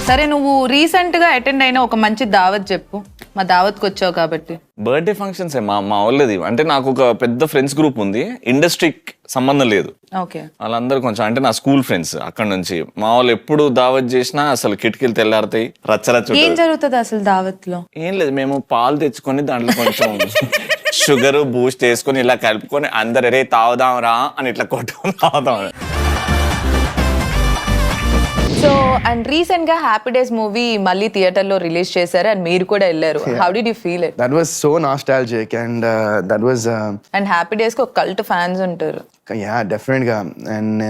సరే, నువ్వు రీసెంట్ గా అటెండ్ అయిన ఒక మంచి దావత్ చెప్పు. మా దావత్కి వచ్చావు కాబట్టి. బర్త్డే ఫంక్షన్స్ మా వాళ్ళది అంటే నాకు ఒక పెద్ద ఫ్రెండ్స్ గ్రూప్ ఉంది, ఇండస్ట్రీకి సంబంధం లేదు. ఓకే, వాళ్ళందరూ కొంచెం అంటే నా స్కూల్ ఫ్రెండ్స్ అక్కడ నుంచి. మా వాళ్ళు ఎప్పుడు దావత్ చేసినా అసలు కిటికీలు తెల్లారుతాయి, రచ్చరచ్చ. ఏం జరుగుతుంది అసలు దావత్ లో? ఏం లేదు, మేము పాలు తెచ్చుకొని దాంట్లో కొంచెం షుగర్ బూస్ట్ వేసుకొని ఇలా కలుపుకొని అందరు రే తాగుదాం రా అని ఇట్లా కొట్టుకొని తాగుదాం. సో అండ్ రీసెంట్ గా హ్యాపీ డేస్ మూవీ మళ్ళీ థియేటర్ లో రిలీజ్ చేశారు అండ్ మీరు కూడా వెళ్ళారు. How did you feel it? That was so nostalgic and that was and happy days కి ఒక కల్ట్ ఫ్యాన్స్ ఉంటారు. yeah, definitely గా. అండ్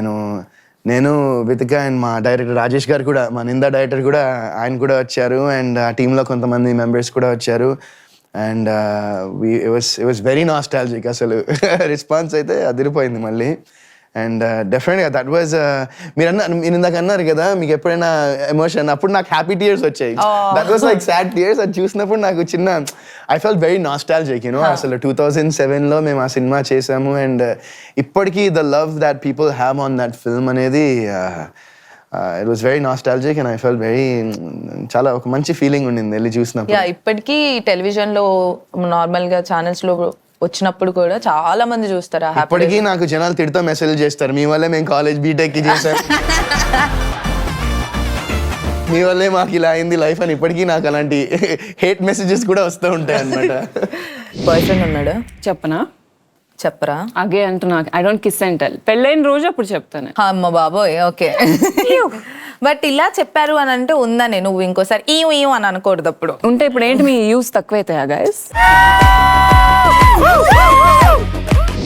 నేను వితిక అండ్ మా డైరెక్టర్ రాజేష్ గారు కూడా, మా నిందా డైరెక్టర్ కూడా ఆయన కూడా వచ్చారు అండ్ ఆ టీంలో కొంతమంది మెంబర్స్ కూడా వచ్చారు and it was very nostalgic. అసలు రెస్పాన్స్ అయితే అదిరిపోయింది మళ్ళీ. అండ్ డెఫినెట్గా దట్ వాజ్ మీరు ఇందాక అన్నారు కదా మీకు ఎప్పుడైనా ఎమోషన్, అప్పుడు నాకు హ్యాపీ టీయర్స్ వచ్చాయి. That was like sad tears. అది చూసినప్పుడు నాకు చిన్న I felt very nostalgic you know. అసలు 2007లో మేము ఆ సినిమా చేసాము అండ్ ఇప్పటికీ the love that people have on that film అనేది it was very nostalgic and I felt very చాలా ఒక మంచి ఫీలింగ్ ఉండింది వెళ్ళి చూసినప్పుడు. ఇప్పటికీ టెలివిజన్ లో నార్మల్ గా ఛానల్స్ లో వచ్చినప్పుడు కూడా చాలా మంది చూస్తారు. ఇప్పటికీ నాకు జనాలు తిడుతూ మెసేజ్ చేస్తారు, మీ వల్లే మేము కాలేజ్ బీటెక్ కి చేసాం, మీ వల్లే మాకు ఇలా అయింది లైఫ్ అని. ఇప్పటికీ నాకు అలాంటి హేట్ మెసేజెస్ కూడా వస్తూ ఉంటాయి అన్నమాట. బాయ్ ఫ్రెండ్ ఉన్నాడు? చెప్పరా? అగే అంటున్నా, I don't kiss and tell. పెళ్ళైన రోజు అప్పుడు చెప్తాను. అమ్మ బాబోయ్, ఓకే. బట్ ఇలా చెప్పారు అని అంటే ఉందని నువ్వు ఇంకోసారి ఈ అని అనకూడదు. అప్పుడు ఉంటే ఇప్పుడు ఏంటి మీ యూస్ తక్కువైతాయా గైస్?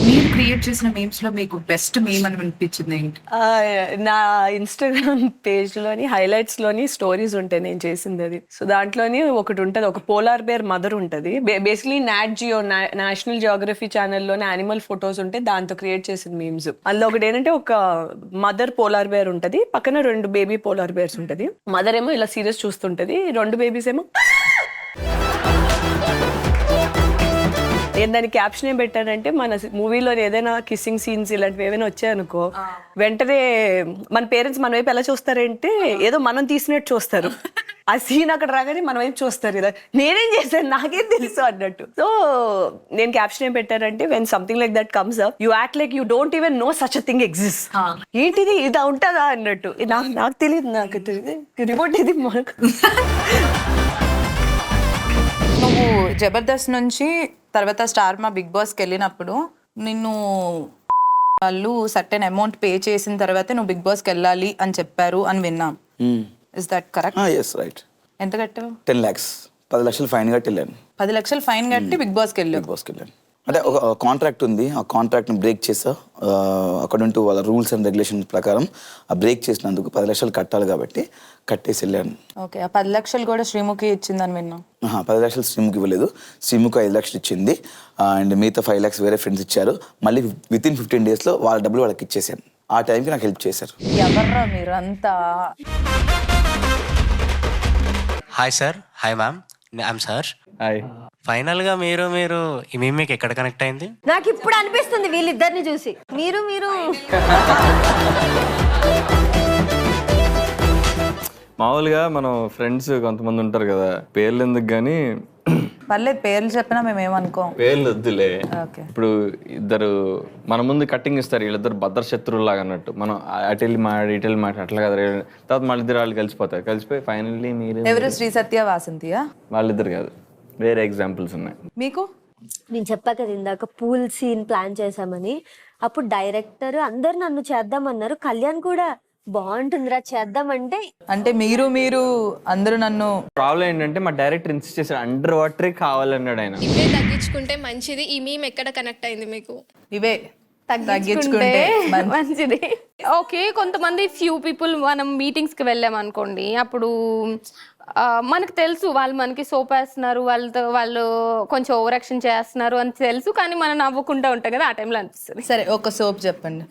మీరు క్రియేట్ చేసిన మీమ్స్ లో మీకు బెస్ట్ మీమ్ అని అనిపించింది ఏంటి? నా ఇన్స్టాగ్రామ్ పేజ్ లోని హైలైట్స్ లోని స్టోరీస్ ఉంటాయి నేను చేసింది అది. సో దాంట్లోని ఒకటి ఉంటుంది, ఒక పోలార్ బేర్ మదర్ ఉంటుంది. Basically not geo national geography ఛానల్లోనే యానిమల్ ఫొటోస్ ఉంటే దాంతో క్రియేట్ చేసిన మీమ్స్. అందులో ఒకటి ఏంటంటే ఒక మదర్ పోలార్ బేర్ ఉంటుంది, పక్కన 2 బేబీ పోలార్ బేర్స్ ఉంటుంది. మదర్ ఏమో ఇలా సీరియస్ చూస్తుంటది, 2 బేబీస్ ఏమో. నేను దాని క్యాప్షన్ ఏం పెట్టానంటే, మన మూవీలో ఏదైనా కిస్సింగ్ సీన్స్ ఇలాంటివి ఏమైనా వచ్చాయనుకో వెంటనే మన పేరెంట్స్ మన వైపు ఎలా చూస్తారంటే ఏదో మనం తీసినట్టు చూస్తారు. ఆ సీన్ అక్కడ రాగానే మన వైపు చూస్తారు కదా, నేనేం చేశాను నాకేం తెలుసు అన్నట్టు. సో నేను క్యాప్షన్ ఏం పెట్టానంటే, when something like that comes up you act like you don't even know such a thing exist. ఏంటిది ఇది ఉంటుందా అన్నట్టు. నాకు తెలియదు, నాకు తెలియదు రిమోట్ ఇది మనకు. నువ్వు జబర్దస్త్ నుంచి తర్వాత స్టార్ మా బిగ్ బాస్కి వెళ్ళినప్పుడు నిన్ను వాళ్ళు సర్టెన్ అమౌంట్ పే చేసిన తర్వాత నువ్వు బిగ్ బాస్కి వెళ్ళాలి అని చెప్పారు అని విన్నాం. Is that correct? Yes right. ఎంత కట్టావు? 10 lakhs, 10 లక్షలు ఫైన్ కట్టి వెళ్ళాను. 10 లక్షలు ఫైన్ కట్టి బిగ్ బాస్కి వెళ్ళావు? బిగ్ బాస్కి వెళ్ళాను. అంటే ఒక కాంట్రాక్ట్ ఉంది, ఆ కాంట్రాక్ట్ని బ్రేక్ చేసా. అకార్డింగ్ టు వాళ్ళ రూల్స్ అండ్ రెగ్యులేషన్ ప్రకారం ఆ బ్రేక్ చేసినందుకు 10 లక్షలు కట్టాలి కాబట్టి కట్టేసి వెళ్ళాను. ఓకే, ఆ 10 లక్షలు కూడా శ్రీముఖి ఇచ్చిందని విన్నాం. 10 లక్షలు శ్రీముఖి ఇవ్వలేదు, శ్రీముఖి 5 లక్షలు ఇచ్చింది. అండ్ మిగతా 5 lakhs వేరే ఫ్రెండ్స్ ఇచ్చారు. మళ్ళీ వితిన్ 15 days వాళ్ళ డబ్బులు వాళ్ళకి ఇచ్చేసాను. ఆ టైంకి నాకు హెల్ప్ చేశారు. ఎవర్రా మీరంతా? Hi sir. Hi ma'am, I'm sir. Hi. Final గా మీరు ఈ మీమ్ మీకు ఎక్కడ కనెక్ట్ అయింది? నాకు ఇప్పుడు అనిపిస్తుంది వీళ్ళిద్దరిని చూసి. మీరు మామూలుగా మనం ఫ్రెండ్స్ కొంతమంది ఉంటారు కదా, పేర్లు ఎందుకు కానీ పర్లేదు, పేర్లు చెప్పినా మేము ఏమనుకోం. పేర్లు వద్దులే. ఓకే. ఇప్పుడు ఇద్దరు మన ముందు కట్టింగ్ ఇస్తారు, వీళ్ళిద్దరు భద్ర శత్రువులాగా అన్నట్టు. మనం అటెళ్ళి ఇటెళ్ళి అట్లా కదా. తర్వాత వాళ్ళిద్దరు వాళ్ళు కలిసిపోతారు. కలిసిపోయి ఫైనల్లీ మీరు ఎవరు? శ్రీ సత్య వాసంతియా? వాళ్ళిద్దరు కాదు, వేరే ఎగ్జాంపుల్స్ ఉన్నాయి. మీకు నేను చెప్పా కదా ఇందాక పూల్ సీన్ ప్లాన్ చేసామని. అప్పుడు డైరెక్టర్ అందరు నన్ను చేద్దామన్నారు, కళ్యాణ్ కూడా బాగుంటుందిరా చేద్దామంటే. అంటే మీరు అందరూ నన్ను. ప్రాబ్లం ఏంటంటే మా డైరెక్టర్ ఇన్సిస్ట్ చేశాడు, అండర్ వాటరే కావాలన్నాడు ఆయన. ఇవే తగ్గించుకుంటే మంచిది. ఈ మీమ్ ఎక్కడ కనెక్ట్ అయింది మీకు? ఇవే తగ్గించుకుంటే మంచిది. ఓకే, కొంతమంది ఫ్యూ పీపుల్ మనం మీటింగ్స్కి వెళ్ళాం అనుకోండి, అప్పుడు మనకు తెలుసు వాళ్ళు మనకి సోప్ వేస్తున్నారు, వాళ్ళు కొంచెం ఓవర్ యాక్షన్ చేస్తున్నారు అని తెలుసు, కానీ మనం నవ్వుకుంటూ ఉంటాం కదా, ఆ టైంలో అనిపిస్తుంది. సరే, ఒక సోప్ చెప్పండి.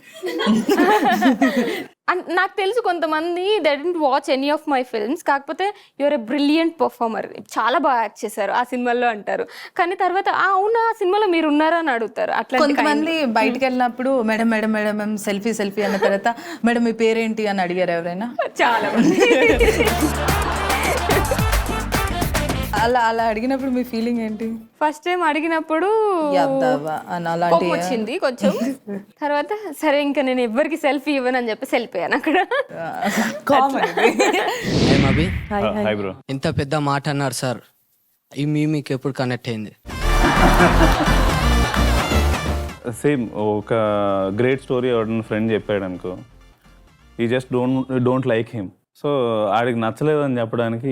నాకు తెలుసు కొంతమంది they didn't watch any of my films, కాకపోతే యువర్ ఎ బ్రిలియంట్ పర్ఫార్మర్, చాలా బాగా యాక్ట్ చేశారు ఆ సినిమాలో అంటారు. కానీ తర్వాత అవునా ఆ సినిమాలో మీరు ఉన్నారా అని అడుగుతారు. అట్లా కొంతమంది బయటకు వెళ్ళినప్పుడు మేడం మేడం మేడం మేము సెల్ఫీ అన్న తర్వాత మేడం మీ పేరేంటి అని అడిగారు ఎవరైనా? చాలా మంది. అలా అడిగినప్పుడు మీ ఫీలింగ్ ఏంటి? ఫస్ట్ టైం అడిగినప్పుడు అలాంటి వచ్చింది కొంచెం. తర్వాత సరే ఇంకా నేను ఎవ్వరికి సెల్ఫీ ఇవ్వను అని చెప్పి వెళ్ళిపోయాను అక్కడ. ఇంత పెద్ద మాట అన్నారు సార్, ఈ మీకు ఎప్పుడు కనెక్ట్ అయింది? సేమ్ ఒక గ్రేట్ స్టోరీ ఎవరైనా ఫ్రెండ్ చెప్పాడు అనుకో, ఈ just don't like him. So ఆడికి నచ్చలేదని చెప్పడానికి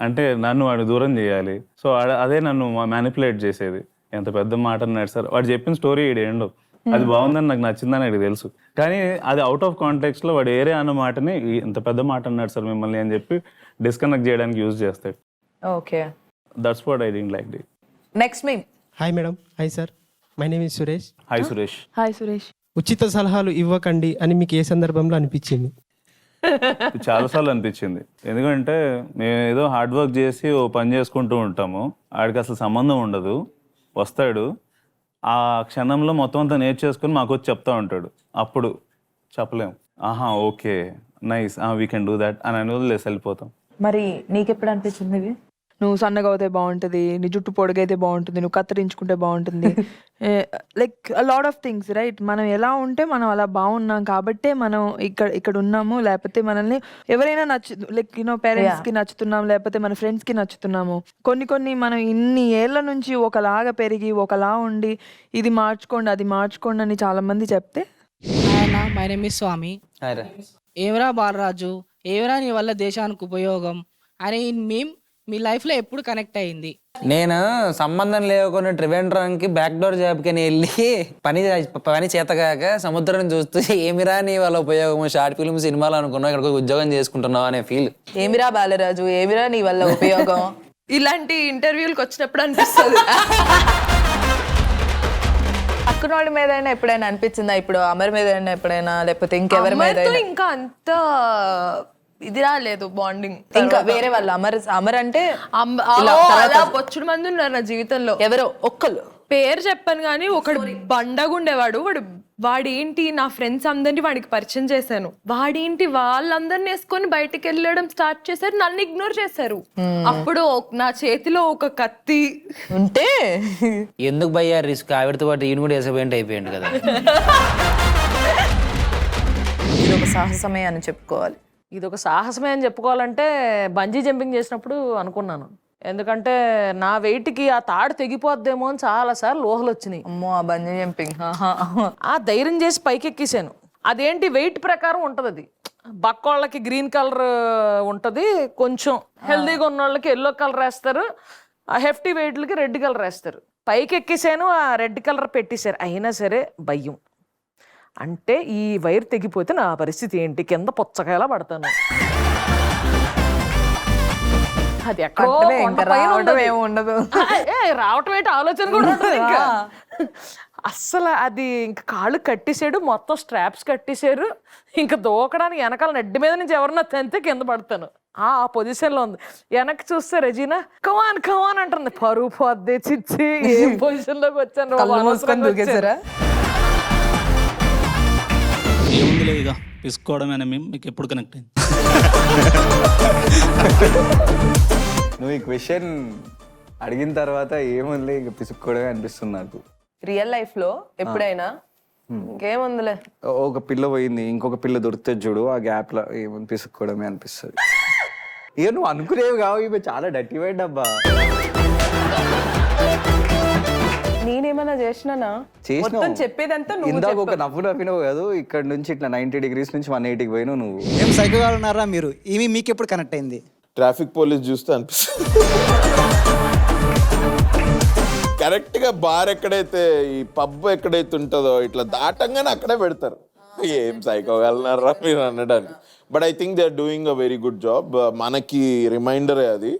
అంటే నన్ను వాడు దూరం చేయాలి. సో అదే నన్ను మ్యానిపులేట్ చేసేది. ఎంత పెద్ద మాట అన్నాడు సార్, వాడు చెప్పిన స్టోరీ ఏండో అది బాగుందని నాకు నచ్చిందని నాకు తెలుసు, కానీ అది అవుట్ ఆఫ్ కాంటెక్స్ట్ లో వాడు ఏరే అన్న మాటని ఎంత పెద్ద మాట అన్నాడు సార్ మిమ్మల్ని అని చెప్పి డిస్కనెక్ట్ చేయడానికి యూజ్ చేస్తాడు. Okay, that's what I didn't like it. Next meme. Hi madam. Hi sir, my name is Suresh. Hi Suresh. Hi Suresh. ఉచిత సలహాలు ఇవ్వకండి అని మీకు ఏ సందర్భంలో అనిపించింది? చాలాసార్లు అనిపించింది. ఎందుకంటే మేము ఏదో హార్డ్ వర్క్ చేసి ఓ పని చేసుకుంటూ ఉంటాము, ఆడికి అసలు సంబంధం ఉండదు. వస్తాడు, ఆ క్షణంలో మొత్తం అంతా నేర్చేసుకుని మాకు వచ్చి చెప్తా ఉంటాడు. అప్పుడు చెప్పలేం, ఆహా okay nice we can do that అని వదిలేసి వెళ్ళిపోతాం. మరి నీకెప్పుడు అనిపించింది ఇవి? నువ్వు సన్నగా అవుతే బాగుంటుంది, నీ జుట్టు పొడుగైతే బాగుంటుంది, నువ్వు కత్తిరించుకుంటే బాగుంటుంది, like lot of things right. మనం ఎలా ఉంటే మనం అలా బాగున్నాం కాబట్టే మనం ఇక్కడ ఉన్నాము. లేకపోతే మనల్ని ఎవరైనా లైక్ పేరెంట్స్కి నచ్చుతున్నాం, లేకపోతే మన ఫ్రెండ్స్కి నచ్చుతున్నాము. కొన్ని మనం ఇన్ని ఏళ్ళ నుంచి ఒకలాగా పెరిగి ఒకలా ఉండి ఇది మార్చుకోండి అది మార్చుకోండి అని చాలా మంది చెప్తే. మై నేమ్ ఇస్ స్వామి. ఏవరా బాలరాజు, ఏవరా నీ వల్ల దేశానికి ఉపయోగం అని మీమ్ మీ లైఫ్లో ఎప్పుడు కనెక్ట్ అయింది? నేను సంబంధం లేకుండా త్రివేంద్రానికి బ్యాక్ డోర్ జాబ్కి వెళ్ళి పని చేతగాక సముద్రం చూస్తూ ఏమిరా నీ వాళ్ళ ఉపయోగం, షార్ట్ ఫిల్మ్ సినిమాలు అనుకున్నావు, ఇక్కడ ఉద్యోగం చేసుకుంటున్నావు అనే ఫీల్. ఏమిరా బాలరాజు, ఏమిరా నీ వల్ల ఉపయోగం? ఇలాంటి ఇంటర్వ్యూలకు వచ్చినప్పుడు అనిపిస్తుంది. పక్కనోడి మీద ఎప్పుడైనా అనిపించిందా? ఇప్పుడు అమర్ మీద ఎప్పుడైనా, లేకపోతే ఇంకెవరి మీద? ఇంకా అంత ఇది రాలేదు బాండింగ్. ఇంకా వేరే వాళ్ళు అమర్ అంటే అలా బొచ్చుడు మంది ఉన్నారు నా జీవితంలో. ఎవరో ఒక్కళ్ళు పేరు చెప్పాను కానీ ఒకడు బండగుండేవాడు. వాడేంటి నా ఫ్రెండ్స్ అందరినీ వాడికి పరిచయం చేశాను. వాడేంటి వాళ్ళందరిని వేసుకొని బయటికి వెళ్ళడం స్టార్ట్ చేశారు, నన్ను ఇగ్నోర్ చేశారు. అప్పుడు నా చేతిలో ఒక కత్తి ఉంటే ఎందుకు భయ్యా రిస్క్, ఆవిడతో పాటు ఈయన కూడా వేసపోయింట్ అయిపోయింది కదా. ఇది ఒక సాహసమే అని చెప్పుకోవాలి. ఇది ఒక సాహసమే అని చెప్పుకోవాలంటే బంజీ జంపింగ్ చేసినప్పుడు అనుకున్నాను. ఎందుకంటే నా వెయిట్కి ఆ తాడు తెగిపోద్దేమో అని చాలాసార్లు ఊహలు వచ్చినాయి. అమ్మో, ఆ బంజీ జంపింగ్ ఆ ధైర్యం చేసి పైకి ఎక్కేసాను. అదేంటి వెయిట్ ప్రకారం ఉంటుంది. అది బక్కోళ్ళకి గ్రీన్ కలర్ ఉంటుంది, కొంచెం హెల్దీగా ఉన్న వాళ్ళకి ఎల్లో కలర్ వేస్తారు, ఆ హెఫ్టీ వెయిట్లకి రెడ్ కలర్ వేస్తారు. పైకి ఎక్కేసాను, ఆ రెడ్ కలర్ పెట్టేశారు. అయినా సరే భయం. అంటే ఈ వైర్ తెగిపోతే నా పరిస్థితి ఏంటి, కింద పుచ్చకాయలా పడతాను. అది ఎక్కడో ఉండదు. రావటం ఏంటి ఆలోచన కూడా ఉంటుంది ఇంకా. అస్సలు అది ఇంకా కాళ్ళు కట్టేసాడు, మొత్తం స్ట్రాప్స్ కట్టేశారు. ఇంకా దూకడానికి వెనకాల నడ్డి మీద నుంచి ఎవరన్నా తంతే కింద పడతాను. ఆ పొజిషన్లో ఉంది. వెనక్కి చూస్తే రెజీనా కమాన్ కమాన్ అంటుంది. పరుగు పోద్దే చిచ్చి, ఏం పొజిషన్లోకి వచ్చాను. ఏముందిలే ఇక పిసుకోవడమేనా మేము, మీకు ఎప్పుడు కనెక్ట్ అయింది? నువ్వు ఈ క్వశ్చన్ అడిగిన తర్వాత ఏముందిలే ఇక పిసుక్కోవడమే అనిపిస్తుంది నాకు. రియల్ లైఫ్ లో ఎప్పుడైనా ఇంకేముందిలే, ఒక పిల్ల పోయింది, ఇంకొక పిల్ల దొరుకుతుంది చూడు, ఆ గ్యాప్ లో ఏముంది పిసుక్కోవడమే అనిపిస్తుంది. ఇక నువ్వు అనుకునేవి కావు, ఇవి చాలా డర్టీ వైడ్ అబ్బా. నేనేమన్నా చేసినానా? మొత్తం చెప్పేదంతా ఇందాక ఒక నవ్వు నవ్వినావు కాదు, ఇక్కడ నుంచి ఇట్లా 90 degrees నుంచి 180కి పోయినావు నువ్వు. ఏం సైకోగా ఉన్నారా మీరు? ఇవి మీకు ఎప్పుడు కనెక్ట్ అయింది? ట్రాఫిక్ పోలీస్ చూస్తే అనిపిస్తుంది. కరెక్ట్ గా బార్ ఎక్కడైతే, ఈ పబ్ ఎక్కడైతే ఉంటుందో ఇట్లా దాటంగానే అక్కడే పెడతారు. ఏం సైకోగలనారా మీరు అనడానికి. But I think they are doing a very good job. మనకి రిమైండరే అది,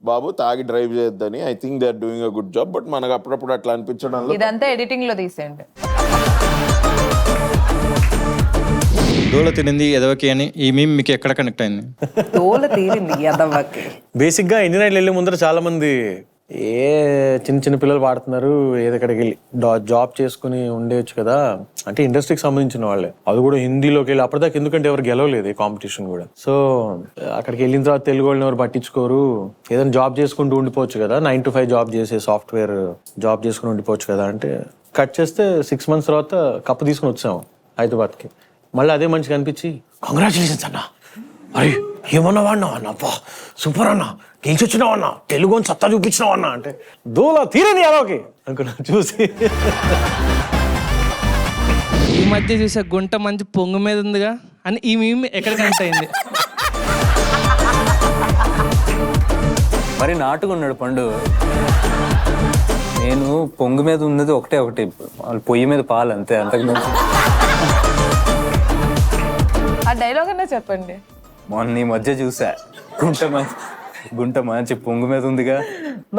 బాబు తాగి డ్రైవ్ చేయొద్దని. I think they are doing a good job. But మనకు అప్పుడప్పుడు అట్లా అనిపించడం. ఇదంతా ఎడిటింగ్ లో తీసేయండి. దూల తినింది ఎదవకి అని ఈ మీమ్ మీకు ఎక్కడ కనెక్ట్ అయింది? తోల తీరింది ఎదవకి. బేసిక్గా ఇండియన్ ఐడల్ వెళ్ళే ముందర చాలా మంది చిన్న చిన్న పిల్లలు పాడుతున్నారు, ఏదక్కడికి వెళ్ళి జాబ్ చేసుకుని ఉండేవచ్చు కదా, అంటే ఇండస్ట్రీకి సంబంధించిన వాళ్ళే, అది కూడా హిందీలోకి వెళ్ళి. అప్పటిదాకా ఎందుకంటే ఎవరు గెలవలేదు ఈ కాంపిటీషన్ కూడా. సో అక్కడికి వెళ్ళిన తర్వాత తెలుగు వాళ్ళని ఎవరు పట్టించుకోరు, ఏదైనా జాబ్ చేసుకుంటూ ఉండిపోవచ్చు కదా, 9 to 5 జాబ్ చేసే సాఫ్ట్వేర్ జాబ్ చేసుకుని ఉండిపోవచ్చు కదా అంటే, కట్ చేస్తే 6 months తర్వాత కప్పు తీసుకుని వచ్చాము హైదరాబాద్కి. మళ్ళీ అదే మంచిగా అనిపించి, కంగ్రాచులేషన్స్ అన్న, అరే ఏమన్నా వాడినావు అన్న, అబ్బా సూపర్ అన్న, గెలిచి వచ్చినావు అన్న, తెలుగు అని సత్తా చూపించినావు అన్న అంటే, దూల తీరేది అలాగే అనుకున్నా చూసి. ఈ మధ్య చూసే గుంట మంచి పొంగు మీద ఉందిగా అని ఈ మీమ్ ఎక్కడ కనెక్ట్ అయింది? మరి నాటుగా ఉన్నాడు పండు. నేను పొంగు మీద ఉన్నది ఒకటే, వాళ్ళు పొయ్యి మీద పాలు అంతే, అంతకుమించి. ఆ డైలాగ్ అన్నా చెప్పండి. మొన్న ఈ మధ్య చూసా, గుంట మంచి పొంగు మీద ఉందిగా.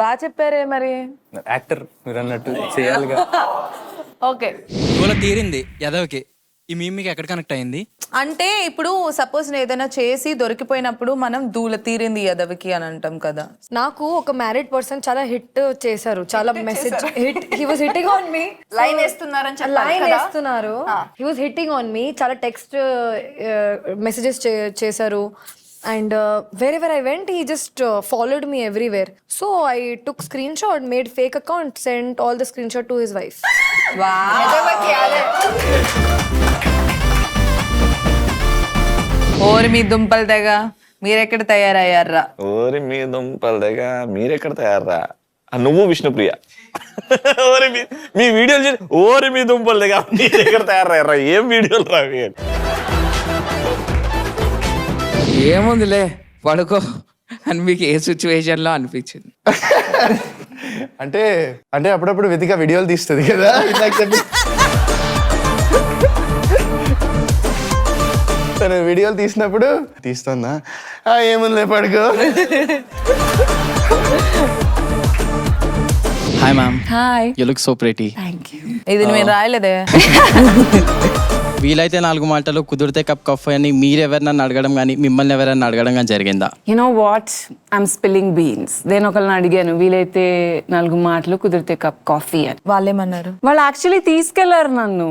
బాగా చెప్పారే మరి. యాక్టర్ మీరు అన్నట్టు చేయాలిగా. ఓకే, దూల తీరింది ఎదవకి ఈ మీమ్ మీకు ఎక్కడ కనెక్ట్ అయింది? అంటే ఇప్పుడు సపోజ్ ఏదైనా చేసి దొరికిపోయినప్పుడు మనం దూల తీరింది ఎదవికి అని అంటాం కదా. నాకు ఒక మ్యారీడ్ పర్సన్ చాలా హిట్ చేశారు, చాలా message hit. He was hitting on me. Line వేస్తున్నారని లైన్ వేస్తున్నారు. He was hitting on me. చాలా టెక్స్ట్ మెసేజెస్ చేశారు. And wherever I went, he just followed me everywhere. So I took screenshot, made fake account, sent all the screenshot to his wife. ఓరి మీ దుంపల దగ్గ మీరెక్కడ తయారయ్యారా? ఓరి మీ దుంపల దగ్గర మీరెక్కడ తయారా? నువ్వు విష్ణుప్రియ ఓరి మీ వీడియోలు చూసి ఓరి మీ దుంపల దగ్గర మీరెక్కడ తయారయ్యారా? ఏం వీడియోలు రావి? ఏముందిలే పడుకో, అని మీకు ఏ సిచ్యువేషన్లో అనిపించింది? అంటే అంటే అప్పుడప్పుడు వెతిక వీడియోలు తీస్తుంది కదా, నాకు చెప్పి తను వీడియోలు తీసినప్పుడు తీస్తుందా ఏముంది పడుకో. Hi ma'am. Hi. You look so pretty. ఇది నేను రాయలేదే. వీలైతే 4 మాటలు, కుదిరితే కప్ కాఫీ అని మీరు ఎవరినన్నా అడగడం కానీ మిమ్మల్ని ఎవరైనా అడగడం కానీ జరిగిందా? You know what, I'm spilling beans. నేను ఒకళ్ళని అడిగాను వీలైతే 4 మాటలు, కుదిరితే కప్ కాఫీ అని. వాళ్ళేమన్నారు? వాళ్ళు యాక్చువల్లీ తీసుకెళ్లారు నన్ను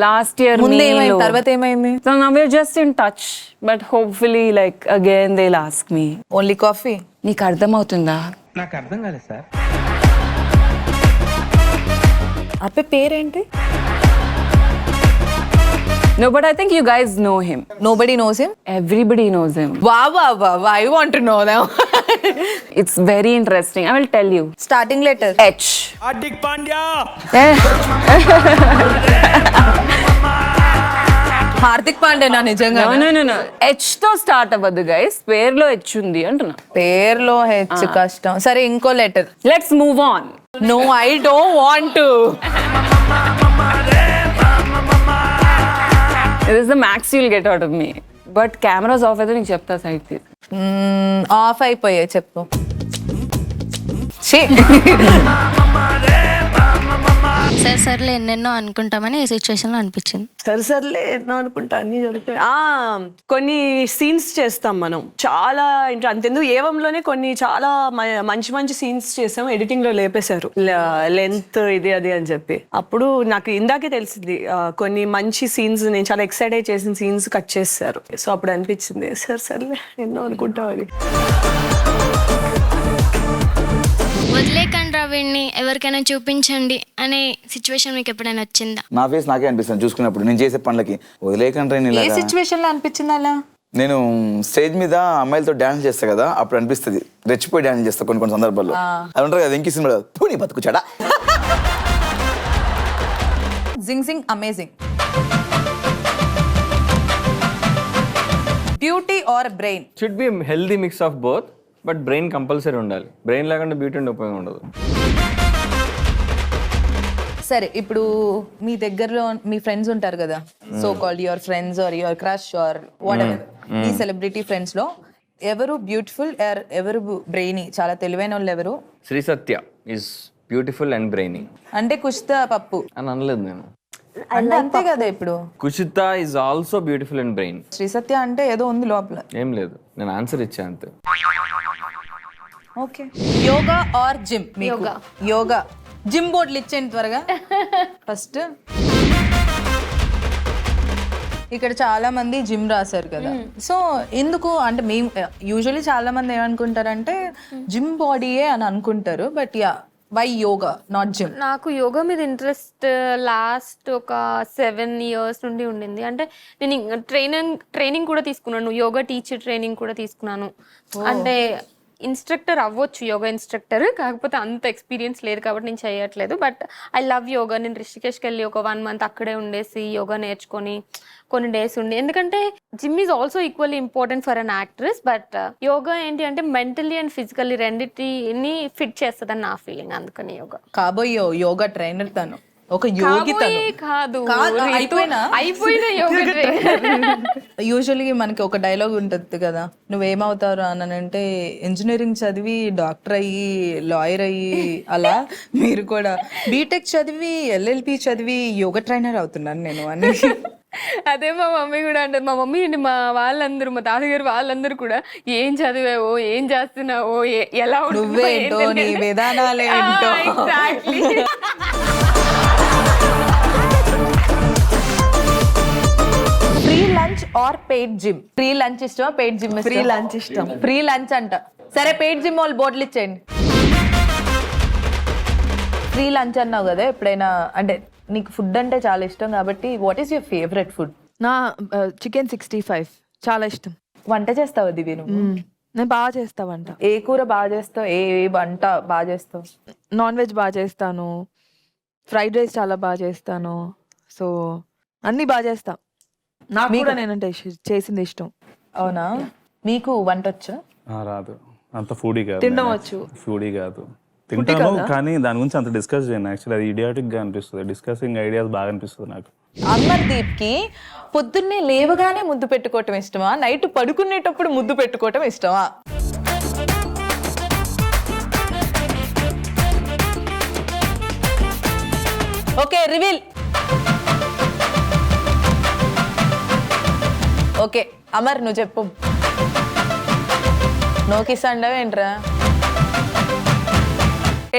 లాస్ట్ ఇయర్. తర్వాత ఏమైంది? So now we are just in touch, but hopefully like again they will ask me. Only coffee? నీకు అర్థమవుతుందా? నాకు అర్థం కాలేదు సార్. అప్పే పేరేంటి? No, but I think you guys know him. Nobody knows him? Everybody knows him. Wow. I want to know now. It's very interesting. I will tell you. Starting letter? H. Hardik Pandya. Hardik పాండ్యనా నిజంగా? No. H తో start అవ్వదు guys, పేర్లో H ఉంది అంటున్నా. పేర్లో H కష్టం. సరే ఇంకో letter. Let's move on. No, I don't want to. This is the max you'll get out of me. But cameras off అయితే నీకు చెప్తా సైడ్ తీసి. ఆఫ్ అయిపోయాయి చెప్పు. సర్లే ఎన్నెన్నో అనుకుంటామని ఈ సిచ్యువేషన్ లో అనిపించింది. సర్లే ఎన్నో అనుకుంటా అన్ని జరుగుతాయి. కొన్ని సీన్స్ చేస్తాం మనం చాలా అంతెందుకు ఏవంలోనే కొన్ని చాలా మంచి సీన్స్ చేసాం, ఎడిటింగ్ లో లేపేశారు లెంత్ ఇది అది అని చెప్పి. అప్పుడు నాకు ఇందాకే తెలిసింది కొన్ని మంచి సీన్స్, నేను చాలా ఎక్సైట్ అయి చేసిన సీన్స్ కట్ చేస్తారు. సో అప్పుడు అనిపించింది సర్లే ఎన్నో అనుకుంటాం అని. వదిలేకండి వీడిని, ఎవరికైనా చూపించండి అనే సిచ్యువేషన్ మీకు ఎప్పుడైనా వచ్చిందా? నా ఫేస్ నాకే అనిపిస్తుంది చూసుకున్నప్పుడు, నేను చేసే పనులకి వదిలేకంటే. ఏ సిచ్యువేషన్ లో అనిపించింది అలా? నేను స్టేజ్ మీద అమ్మాయిలతో డాన్స్ చేస్తా కదా, అప్పుడు అనిపిస్తుంది రెచ్చిపోయి డాన్స్ చేస్తా కొన్ని సందర్భాల్లో. అది ఉంటారు కదా వెంకీ సినిమా, పూని బతుకుచాడా. జింగ్ amazing. Beauty or brain? Should be healthy mix of both, but brain compulsory ఉండాలి. బ్రెయిన్ లేకుండా బ్యూటీ ఉండే ఉపయోగం ఉండదు. సరే ఇప్పుడు మీ దగ్గరలో మీ ఫ్రెండ్స్ ఉంటారు కదా, so called your friends or your crush or whatever, ఈ సెలబ్రిటీ ఫ్రెండ్స్ లో ఎవరు బ్యూటిఫుల్, ఎవరు బ్రెయినీ, చాలా తెలివైన వాళ్ళు ఎవరు? Sri Satya is beautiful and brainy. అంటే కుష్తా పప్పు అని అనలేదు నేను. అంటే అంతే కదా ఇప్పుడు. Kushitha is also beautiful and brain. Sri Satya అంటే ఏదో ఉంది లోపల. ఏం లేదు, నేను ఆన్సర్ ఇచ్చా అంతే. Okay. Yoga or gym? Yoga. Gym బోర్డులు ఇచ్చేయండి త్వరగా ఫస్ట్. ఇక్కడ చాలా మంది జిమ్ రాశారు కదా, సో ఎందుకు అంటే మేము యూజువల్లీ చాలా మంది ఏమనుకుంటారంటే జిమ్ బాడీయే అని అనుకుంటారు, but yeah why yoga not gym? నాకు యోగా మీద ఇంట్రెస్ట్ లాస్ట్ ఒక 7 years నుండి ఉండింది. అంటే నేను ట్రైనింగ్ కూడా తీసుకున్నాను, యోగా టీచర్ ట్రైనింగ్ కూడా తీసుకున్నాను. అంటే ఇన్స్ట్రక్టర్ అవ్వచ్చు, యోగా ఇన్స్ట్రక్టర్, కాకపోతే అంత ఎక్స్పీరియన్స్ లేదు కాబట్టి నేను చేయట్లేదు. But I love yoga. నేను రిషికేష్కి వెళ్ళి ఒక 1 month అక్కడే ఉండేసి యోగా నేర్చుకొని కొన్ని డేస్ ఉండి, ఎందుకంటే gym is also equally important for an actress, but yoga ఏంటి అంటే మెంటలీ అండ్ ఫిజికల్లీ రెండింటిని ఫిట్ చేస్తుందని నా ఫీలింగ్. అందుకని యోగా. కాబోయే యోగా ట్రైనర్ తను, ఒక యోగి తను కాదు, అయిపోయిన యోగా యూజువల్లీ మనకి ఒక డైలాగ్ ఉంటుంది కదా, నువ్వేమవుతారు అని అంటే ఇంజనీరింగ్ చదివి డాక్టర్ అయ్యి లాయర్ అయ్యి, అలా మీరు కూడా బీటెక్ చదివి LLB చదివి యోగా ట్రైనర్ అవుతున్నాను నేను అని. అదే మా మమ్మీ కూడా అంటది. మా మమ్మీ అండి, మా వాళ్ళందరూ, మా తాతగారు వాళ్ళందరూ కూడా ఏం చదివావో, ఏం చేస్తున్నావో, ఎలా నువ్వేంటో, నీ విధానాలేంటో. Exactly. Free lunch or paid gym? Free lunch ఇష్టమా, పెయిడ్ జిమ్? ఫ్రీ లంచ్ ఇష్టం. ఫ్రీ లంచ్ అంట. సరే పెయిడ్ జిమ్ వాళ్ళు బోర్డులు ఇచ్చేయండి. ఫ్రీ లంచ్ అన్నావు కదా, ఎప్పుడైనా అంటే నీకు ఫుడ్ అంటే చాలా ఇష్టం కాబట్టి what is your favourite food? నా చికెన్ 65 చాలా ఇష్టం. వంట చేస్తావు దివి నువ్వు? నేను బాగా చేస్తా వంట. ఏ కూర బాగా చేస్తావు, ఏ వంట బాగా చేస్తావు? నాన్ వెజ్ బాగా చేస్తాను, ఫ్రైడ్ రైస్ చాలా బాగా చేస్తాను, సో అన్నీ బాగా చేస్తా. నాకు కూడా నేనంటే చేసింది ఇష్టం. అవునా? మీకు వంట వచ్చా? రాదు, అంత ఫుడీ కాదు. తినడం వచ్చు. ఫుడీ కాదు, తింటాను కానీ దాని గురించి అంత డిస్కస్ చేయను. యాక్చువల్లీ అది ఇడియాటిక్ గా అనిపిస్తుంది. డిస్కసింగ్ ఐడియాస్ బాగా అనిపిస్తుంది నాకు. అమర్దీప్ కి పొద్దున్నే లేవగానే ముద్దు పెట్టుకోవటం ఇష్టమా, నైట్ పడుకునేటప్పుడు ముద్దు పెట్టుకోవటం ఇష్టమా? Okay reveal. ఓకే అమర్ నువ్వు చెప్పు. నో కిస్ అండవే ఏంట్రా?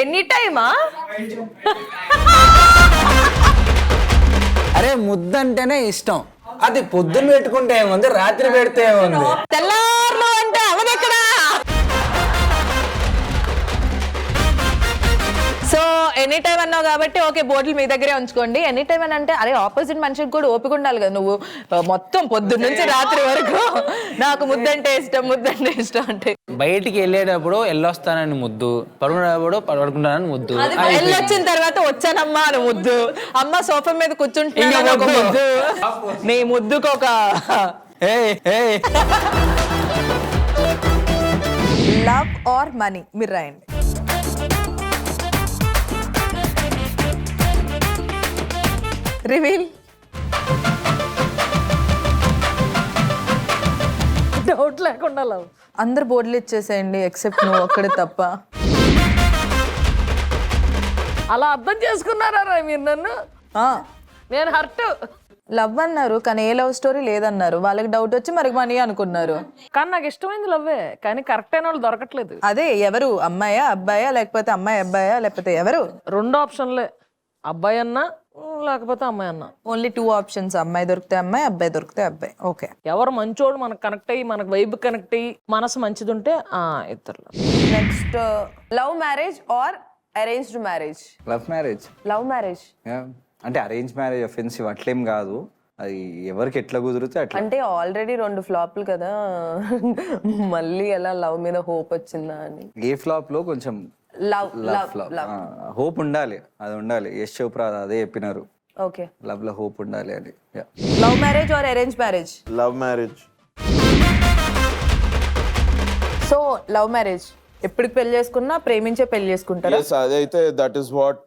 ఎనీ టైమా? అరే ముద్దంటేనే ఇష్టం. అది పొద్దున్న పెట్టుకుంటే ఏముంది, రాత్రి పెడితే ఏముంది. తెల్లార్లు అంటే అవదెక్కడా? సో ఎనీ టైం అన్నావు కాబట్టి ఓకే బోర్డులు మీ దగ్గరే ఉంచుకోండి. ఎనీ టైం అని అంటే అరే ఆపోజిట్ మనిషికి కూడా ఓపిక ఉండాలి కదా. నువ్వు మొత్తం పొద్దున్న నుంచి రాత్రి వరకు నాకు ముద్దంటే ఇష్టం అంటే బయటికి వెళ్ళేటప్పుడు వెళ్ళొస్తానని ముద్దు, పడుకునేటప్పుడు పడుకుంటానని ముద్దు, వెళ్ళొచ్చిన తర్వాత వచ్చానమ్మా అని ముద్దు, అమ్మ సోఫా మీద కూర్చుంటున్నా ఒక ముద్దు, నీ ముద్దుకు ఒక లవ్ ఆర్ మనీ మీరు రాయండి. రివీల్. డౌట్ లేకుండా లవ్. అందరు బోర్డులు ఇచ్చేసేయండి ఎక్సెప్ట్ నువ్వు ఒక్కడే తప్ప. అలా అర్థం చేసుకున్నారా మీరు నన్ను? నేను హర్ట్. లవ్ అన్నారు కానీ ఏ లవ్ స్టోరీ లేదన్నారు. వాళ్ళకి డౌట్ వచ్చి మరి మనీ అనుకున్నారు. కానీ నాకు ఇష్టమైంది లవ్వే, కానీ కరెక్ట్ అయిన వాళ్ళు దొరకట్లేదు. అదే ఎవరు, అమ్మాయా అబ్బాయా, లేకపోతే అమ్మాయి అబ్బాయా, లేకపోతే ఎవరు? 2 ఆప్షన్లే, అబ్బాయి అన్నా లేకపోతే అమ్మాయి అన్నా. ఓన్లీ 2 ఆప్షన్స్, అమ్మాయి దొరికితే అమ్మాయి, అబ్బాయి దొరికితే అబ్బాయి. ఓకే ఎవరు మంచోడు మనకు కనెక్ట్ అయ్యి మనకు వైబ్ కనెక్ట్ అయ్యి మనసు మంచిది ఉంటే ఇద్దరు. Next love marriage are arranged marriage? Love marriage. Love marriage అంటే అరేంజ్ మ్యారేజ్ అఫెన్సివ్ అట్లేం కాదు, అది ఎవరికి ఎట్లా కుదిరితే అట్లా. అంటే ఆల్రెడీ 2 ఫ్లాప్లు కదా, మళ్ళీ ఎలా లవ్ మీద హోప్ వచ్చిందా అని. ఏ ఫ్లాప్ లో కొంచెం హోప్ ఉండాలి, అది ఉండాలి. యశ్ చోప్రా అదే చెప్పినారు, ఓకే లవ్ లో హోప్ ఉండాలి అని. Love marriage or arrange marriage? Love marriage. So love marriage ఎప్పటికి పెళ్లి చేసుకున్నా ప్రేమించే పెళ్లి చేసుకుంటారా? Yes, అదైతే that is what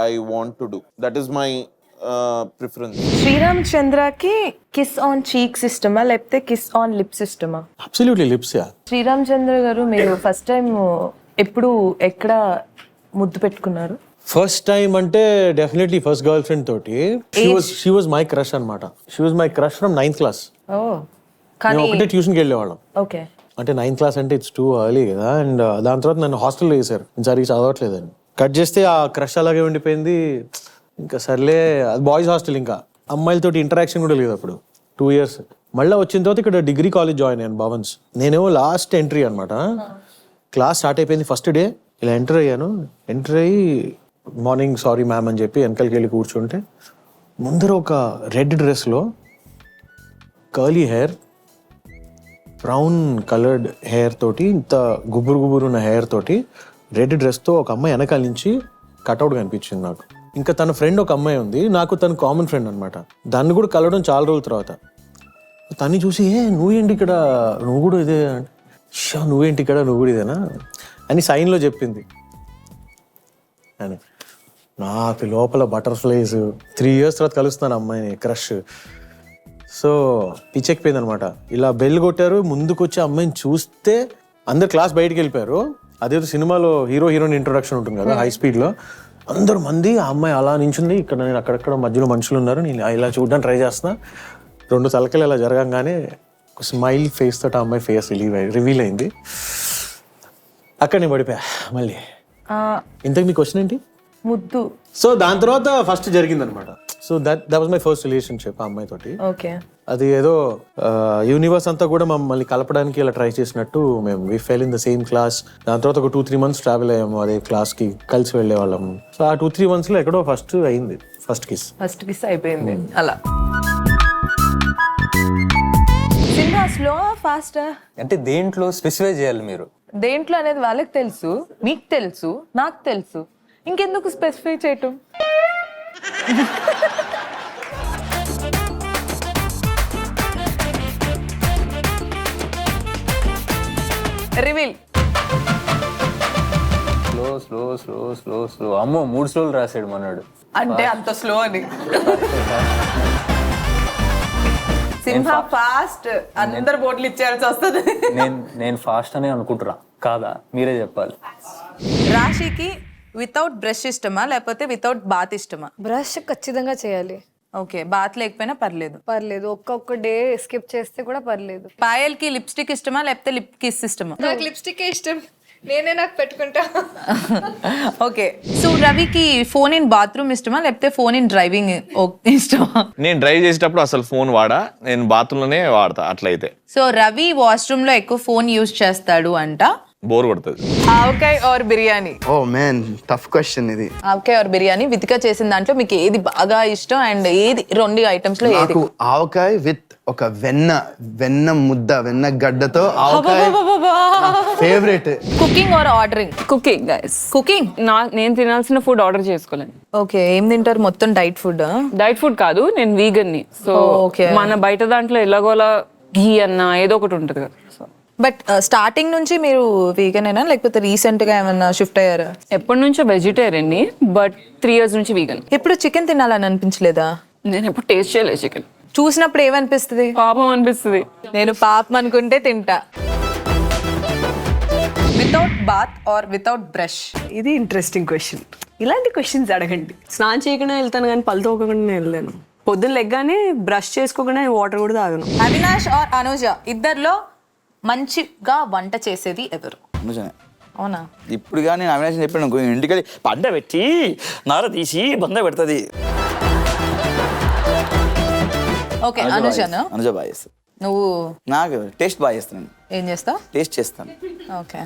I want to do. That is my preference. Sriram చంద్రకి కిస్ ఆన్ చీక్స్ ఇష్టమా లేకపోతే కిస్ ఆన్ లిప్స్ ఇష్టమా? Absolutely lips. శ్రీరామ్ చంద్ర గారు మీరు ఫస్ట్ టైం ఎప్పుడు ఎక్కడ ముద్దు పెట్టుకున్నారు? ఫస్ట్ టైం అంటే డెఫినెట్లీ ఫస్ట్ గర్ల్ ఫ్రెండ్ తోటి. షీ వాజ్ మై క్రష్ అనమాట. She was my crush from 9th class. కానీ ఒకటే ట్యూషన్కి వెళ్ళేవాళ్ళం. ఓకే అంటే 9th క్లాస్ అంటే ఇట్స్ టూ ఎర్లీ కదా. అండ్ దాని తర్వాత నన్ను హాస్టల్లో వేసారు, సరిగ్గా చదవట్లేదని. కట్ చేస్తే ఆ క్రష్ అలాగే ఉండిపోయింది. ఇంకా సర్లే, అది బాయ్స్ హాస్టల్, ఇంకా అమ్మాయిలతోటి ఇంటరాక్షన్ కూడా లేదు అప్పుడు. 2 years మళ్ళీ వచ్చిన తర్వాత ఇక్కడ డిగ్రీ కాలేజ్ జాయిన్ అయ్యాను భవన్స్. నేనేమో లాస్ట్ ఎంట్రీ అనమాట. క్లాస్ స్టార్ట్ అయిపోయింది ఫస్ట్ డే, ఇలా ఎంటర్ అయ్యాను. ఎంటర్ అయ్యి మార్నింగ్ సారీ మ్యామ్ అని చెప్పి వెనకాలకి వెళ్ళి కూర్చుంటే ముందర ఒక రెడ్ డ్రెస్లో curly hair, brown coloured hair తోటి, ఇంత గుబురు గుబురు ఉన్న హెయిర్ తోటి రెడ్ డ్రెస్తో ఒక అమ్మాయి వెనకాల నుంచి కట్అవుట్ కనిపించింది నాకు. ఇంకా తన ఫ్రెండ్ ఒక అమ్మాయి ఉంది, నాకు తన కామన్ ఫ్రెండ్ అనమాట. దాన్ని కూడా కలవడం చాలా రోజుల తర్వాత. తన్ని చూసి నువ్వేంటి ఇక్కడ, నువ్వు కూడా ఇదే, నువ్వేంటి ఇక్కడ, నువ్వు కూడా ఇదేనా అని సైన్లో చెప్పింది అని. నాకు లోపల బటర్ఫ్లైస్. 3 years తర్వాత కలుస్తున్నాను అమ్మాయిని, క్రష్. సో పిచ్చెక్కిపోయింది అనమాట. ఇలా బెల్ కొట్టారు, ముందుకు వచ్చి అమ్మాయిని చూస్తే అందరు క్లాస్ బయటికి వెళ్ళిపోయారు. అదేదో సినిమాలో హీరో హీరోయిన్ ఇంట్రొడక్షన్ ఉంటుంది కదా హై స్పీడ్లో, అందరు మంది, ఆ అమ్మాయి అలా నించుంది. ఇక్కడ నేను అక్కడక్కడ మధ్యలో మనుషులు ఉన్నారు, నేను ఇలా చూడడానికి ట్రై చేస్తున్నా. 2 తలకలు ఇలా జరగంగానే ఒక స్మైల్ ఫేస్ తోటి ఆ అమ్మాయి ఫేస్ రివీల్ అయింది. అక్కడ నేను పడిపోయా మళ్ళీ. ఇంతకు మీ క్వశ్చన్ ఏంటి? ముద్దు. సో దాని తర్వాత ఫస్ట్ జరిగింది అనమాట. So that was my first relationship ఆ అమ్మాయితోటి. ఓకే. అది ఏదో యూనివర్స్ అంతా కూడా మమ్మల్ని కలపడానికి ఇలా ట్రై చేసినట్టు మేము we fell in the same class. దాని తర్వాత ఒక 2-3 months ట్రావెల్ అయ్యాము అదే క్లాస్కి, కలిసి వెళ్ళే వాళ్ళము. సో ఆ 2-3 monthsలో ఎక్కడో ఫస్ట్ అయింది, ఫస్ట్ కిస్ అయిపోయింది అలా. సినిమా స్లో ఫాస్టా అంటే దేంట్లో స్పెసిఫై చేయాలి మీరు? దేంట్లో అనేది వాళ్ళకి తెలుసు, మీకు తెలుసు, నాకు తెలుసు, ఇంకెందుకు స్పెసిఫై చేయటం? Reveal. Slow slow slow slow అమ్మో 3 స్లోలు రాసాడు మనోడు. అంటే అంత స్లో అని. సింహ ఫాస్ట్, అందరు బోట్లు ఇచ్చేయాల్సి వస్తుంది. నేను ఫాస్ట్ అనే అనుకుంటున్నా, కాదా? మీరే చెప్పాలి. రాశికి వితౌట్ బ్రష్ ఇష్టమా లేకపోతే వితౌట్ బాత్ ఇష్టమా? బ్రష్ ఖచ్చితంగా చేయాలి. ఓకే, బాత్ లేకపోయినా పర్లేదు. పర్లేదు, ఒక్క డే స్కిప్ చేస్తే కూడా పర్లేదు. పాయల్కి లిప్స్టిక్ ఇష్టమా లేకపోతే లిప్ కిస్ ఇష్టమా? నాకు లిప్స్టిక్ ఇష్టం, నేనే నాకు పెట్టుకుంటా. ఓకే, సో రవికి ఫోన్ ఇన్ బాత్రూమ్ ఇష్టమా లేకపోతే ఫోన్ ఇన్ డ్రైవింగ్ ఇష్టమా? నేను డ్రైవ్ చేసేటప్పుడు అసలు ఫోన్ వాడా, నేను బాత్రూంలోనే వాడతా. అట్లయితే సో రవి వాష్రూమ్ లో ఎక్కువ ఫోన్ యూజ్ చేస్తాడు అంట. బోర్ కొడుతుంది. Avakaya or biryani? Oh man, tough question ఇది. ఆవకాయ ఆర్ బిర్యానీ, వితిక చేసిన దాంట్లో మీకు ఏది బాగా ఇష్టం అండ్ ఏది 2 ఐటమ్స్ లో ఏది? నాకు ఆవకాయ విత్ ఒక వెన్న ముద్ద, వెన్న గడ్డతో avakaya favourite. Cooking or ordering? Cooking guys. Cooking. నేను తినాల్సిన ఫుడ్ ఆర్డర్ చేసుకోలేను. ఓకే, ఏం తింటారు? మొత్తం డైట్ ఫుడ్? డైట్ ఫుడ్ కాదు, నేను వీగన్ ని. So Okay. మన బయట దాంట్లో ఎలాగోలా ఘీ అన్న ఏదో ఒకటి ఉంటుంది కదా. సో బట్ స్టార్టింగ్ నుంచి మీరు వీగనేనా లేకపోతే రీసెంట్ గా ఏమన్నా షిఫ్ట్ అయ్యారా? ఎప్పటి నుంచో వెజిటేరియన్ ని, బట్ 3 years నుంచి వీగన్. ఎప్పుడు చికెన్ తినాలని అనిపించలేదా? నేను ఎప్పుడు టేస్ట్ చేయలేదు చికెన్. చూసినప్పుడు ఏమనిపిస్తుంది? పాపం అనిపిస్తుంది. నేను పాపం అనుకుంటే తింటా. Without bath or without brush? ఇది ఇంట్రెస్టింగ్ క్వశ్చన్. ఇలాంటి క్వశ్చన్స్ అడగండి. స్నానం చేయకుండా వెళ్తాను కానీ పళ్ళు తోకకుండా వెళ్ళాను. పొద్దున్న లెగ్గానే బ్రష్ చేసుకోకుండా వాటర్ కూడా తాగను. అవినాష్ ఆర్ అనుజ, ఇద్దర్లో మంచిగా వంట చేసేది ఎవరు? నిజమే. అవునా? ఇప్పుడు కానీ నేను అవినాశం చెప్పాను అనుకో, ఇంటికి పండ పెట్టి నార తీసి బంద పెడుతుంది. ఓకే, అనుజను. అనుజ బాగా చేస్తాను. నువ్వు? నాకు టేస్ట్ బాగా చేస్తాను. ఏం చేస్తావు? టేస్ట్ చేస్తాను. ఓకే.